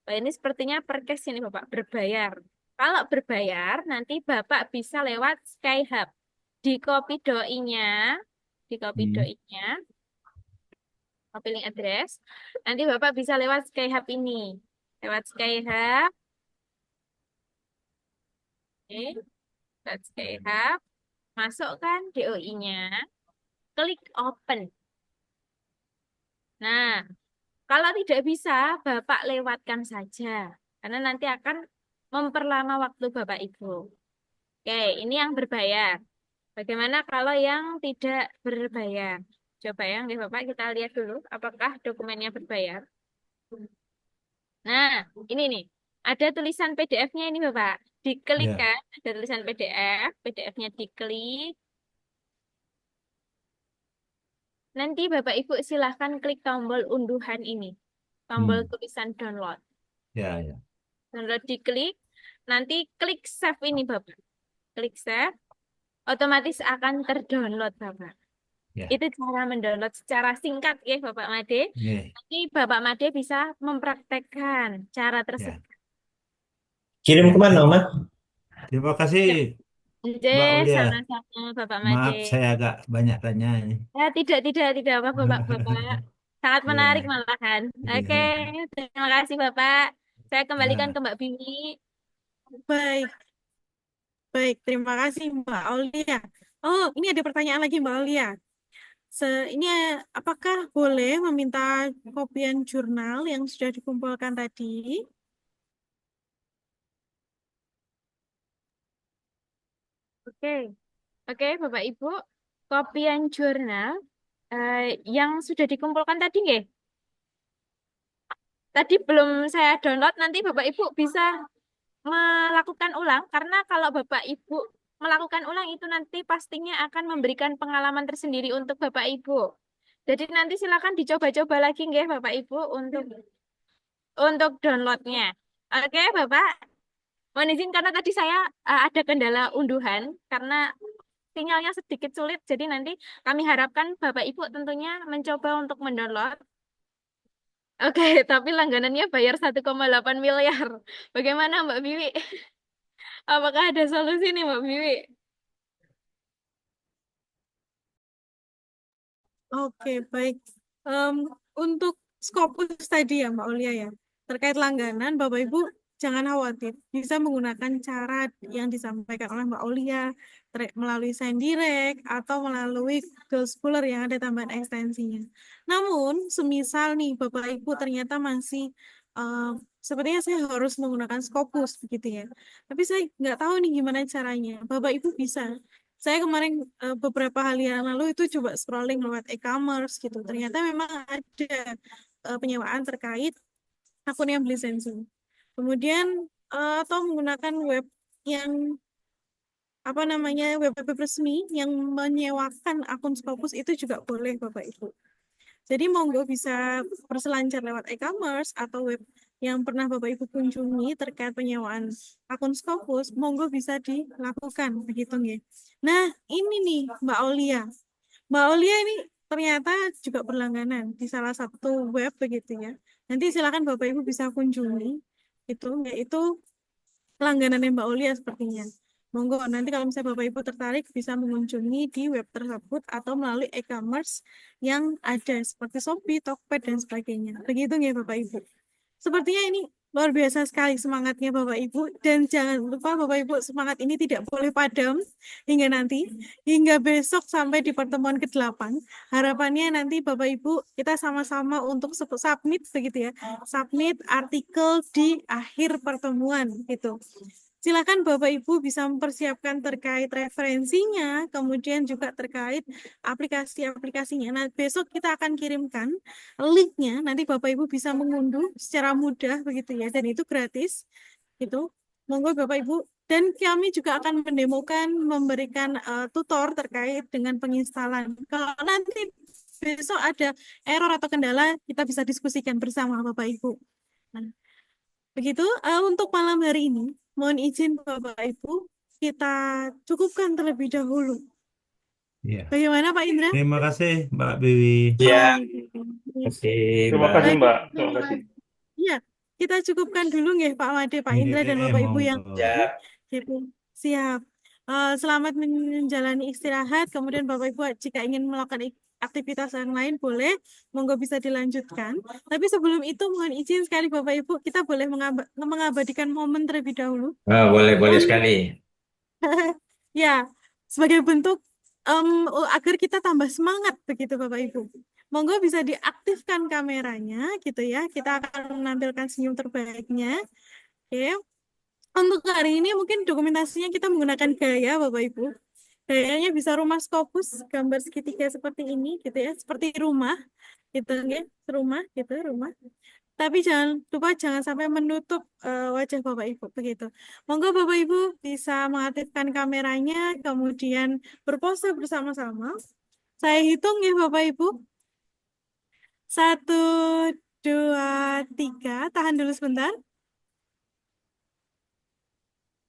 Oh, ini sepertinya per case ini Bapak berbayar. Kalau berbayar, nanti Bapak bisa lewat Skyhub. Di copy doi-nya, di copy Hmm. doi-nya, copy link address. Nanti Bapak bisa lewat Skyhub ini. Lewat Skyhub, oke, lewat Skyhub, masukkan DOI-nya, klik open. Nah, kalau tidak bisa, Bapak lewatkan saja. Karena nanti akan memperlama waktu Bapak Ibu. Oke, ini yang berbayar. Bagaimana kalau yang tidak berbayar? Coba ya, Bapak kita lihat dulu apakah dokumennya berbayar. Nah, ini nih. Ada tulisan PDF-nya ini Bapak. Diklik Ya. kan, ada tulisan PDF, PDF-nya diklik. Nanti Bapak Ibu silahkan klik tombol unduhan ini. Tombol Hmm. tulisan download. Ya, ya. Download diklik. Nanti klik save ini Bapak. Klik save. Otomatis akan terdownload Bapak. Ya. Itu cara mendownload secara singkat ya Bapak Made. Nih, Nanti Bapak Made bisa mempraktekkan cara ya. tersebut. Kirim Ya. kemana, Mas? Terima kasih, Oke, Mbak Aulia. sama-sama Bapak Maaf, Made. saya agak banyak tanya ini. Ya, tidak apa Bapak. Sangat menarik Ya, malahan. Oke, ya. terima kasih Bapak. Saya kembalikan ke Ya. Mbak Bibi. Baik, baik. Terima kasih Mbak Aulia. Oh, ini ada pertanyaan lagi Mbak Aulia. Ini apakah boleh meminta kopian jurnal yang sudah dikumpulkan tadi? Oke, oke Bapak Ibu. Kopian jurnal yang sudah dikumpulkan tadi nggih? Tadi belum saya download, nanti Bapak Ibu bisa melakukan ulang, karena kalau Bapak Ibu melakukan ulang itu nanti pastinya akan memberikan pengalaman tersendiri untuk Bapak Ibu. Jadi nanti silakan dicoba-coba lagi nggih Bapak Ibu untuk downloadnya. Oke Bapak, mohon izin karena tadi saya ada kendala unduhan karena sinyalnya sedikit sulit. Jadi nanti kami harapkan Bapak Ibu tentunya mencoba untuk mendownload. Oke, tapi langganannya bayar 1,8 miliar. Bagaimana Mbak Bibi? Apakah ada solusi nih Mbak Bibi? Oke, baik. Em, untuk Scopus tadi ya Mbak Aulia ya, terkait langganan, Bapak Ibu jangan khawatir, bisa menggunakan cara yang disampaikan oleh Mbak Aulia melalui SendDirect atau melalui Google Scholar yang ada tambahan ekstensinya. Namun, semisal nih Bapak Ibu ternyata masih sepertinya saya harus menggunakan Scopus begitu ya. Tapi saya nggak tahu nih gimana caranya. Bapak Ibu bisa. Saya kemarin beberapa hari yang lalu itu coba scrolling lewat e-commerce gitu. Ternyata memang ada penyewaan terkait akun yang beli sensu. Kemudian atau menggunakan web yang apa namanya web resmi yang menyewakan akun Scopus itu juga boleh Bapak Ibu. Jadi monggo bisa berselancar lewat e-commerce atau web yang pernah Bapak Ibu kunjungi terkait penyewaan akun Scopus, monggo bisa dilakukan begitu nggih. Nah, ini nih Mbak Aulia. Mbak Aulia ini ternyata juga berlangganan di salah satu web begitu ya. Nanti silakan Bapak Ibu bisa kunjungi itu yaitu langganan Mbak Aulia sepertinya. Monggo nanti kalau misalnya Bapak Ibu tertarik bisa mengunjungi di web tersebut atau melalui e-commerce yang ada seperti Shopee, Tokped dan sebagainya. Begitu ya Bapak Ibu. Sepertinya ini luar biasa sekali semangatnya Bapak Ibu dan jangan lupa Bapak Ibu semangat ini tidak boleh padam hingga besok sampai di pertemuan ke-8. Harapannya nanti Bapak Ibu kita sama-sama untuk submit begitu ya. Submit artikel di akhir pertemuan gitu. Silakan Bapak Ibu bisa mempersiapkan terkait referensinya, kemudian juga terkait aplikasi-aplikasinya. Nah, besok kita akan kirimkan linknya, nanti Bapak Ibu bisa mengunduh secara mudah begitu ya, dan itu gratis. Itu, monggo Bapak Ibu Dan kami juga akan mendemokan, memberikan tutor terkait dengan penginstalan. Kalau nanti besok ada error atau kendala, kita bisa diskusikan bersama Bapak Ibu. Nah, begitu untuk malam hari ini, mohon izin Bapak Ibu, kita cukupkan terlebih dahulu. Ya. Bagaimana Pak Indra? Terima kasih Mbak Biwi. Ya, Baik. kasih Terima Mbak. kasih Baik, Mbak, terima kasih. iya, kita cukupkan dulu nggih Pak Made, Pak Indra dan Bapak Ibu yang Monggo. Ya, gitu. Siap. Selamat menjalani istirahat. Kemudian Bapak Ibu jika ingin melakukan aktivitas yang lain boleh, monggo bisa dilanjutkan. Tapi sebelum itu mohon izin sekali Bapak Ibu, kita boleh mengabadikan momen terlebih dahulu. boleh sekali. Ya, sebagai bentuk agar kita tambah semangat begitu Bapak Ibu. Monggo bisa diaktifkan kameranya gitu ya. Kita akan menampilkan senyum terbaiknya. Oke. Untuk hari ini mungkin dokumentasinya kita menggunakan gaya Bapak Ibu. Gayanya bisa rumah Scopus, gambar segitiga seperti ini gitu ya, seperti rumah gitu ya, rumah gitu, rumah. Tapi jangan lupa jangan sampai menutup wajah Bapak Ibu begitu. Monggo Bapak Ibu bisa mengaktifkan kameranya, kemudian berpose bersama-sama. Saya hitung ya Bapak Ibu. 1, 2, 3. Tahan dulu sebentar.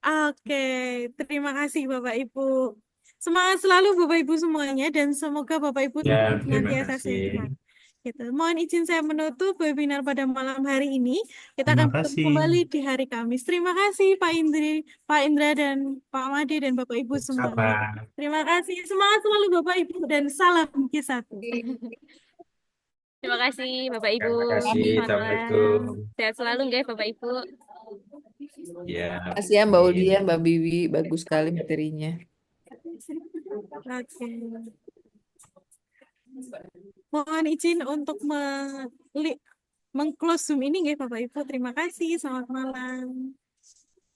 Oke, terima kasih Bapak Ibu. Semangat selalu Bapak Ibu semuanya dan semoga Bapak Ibu Ya, terima senantiasa kasih. sehat. Gitu. Mohon izin saya menutup webinar pada malam hari ini. Kita Terima akan bertemu kasih. kembali di hari Kamis. Terima kasih Pak Indra dan Pak Made dan Bapak Ibu semuanya. Sama. Terima kasih. Semangat selalu Bapak Ibu dan salam Q1. Terima kasih Bapak Ibu. Terima kasih. Selamat Assalamualaikum. malam. Sehat selalu nggih Bapak Ibu. Ya, Makasih ya Mbak amin. Ulia, Mbak Biwi, bagus sekali materinya. Oke. Mohon izin untuk meng-close Zoom ini nggih Bapak Ibu. Terima kasih. Selamat malam.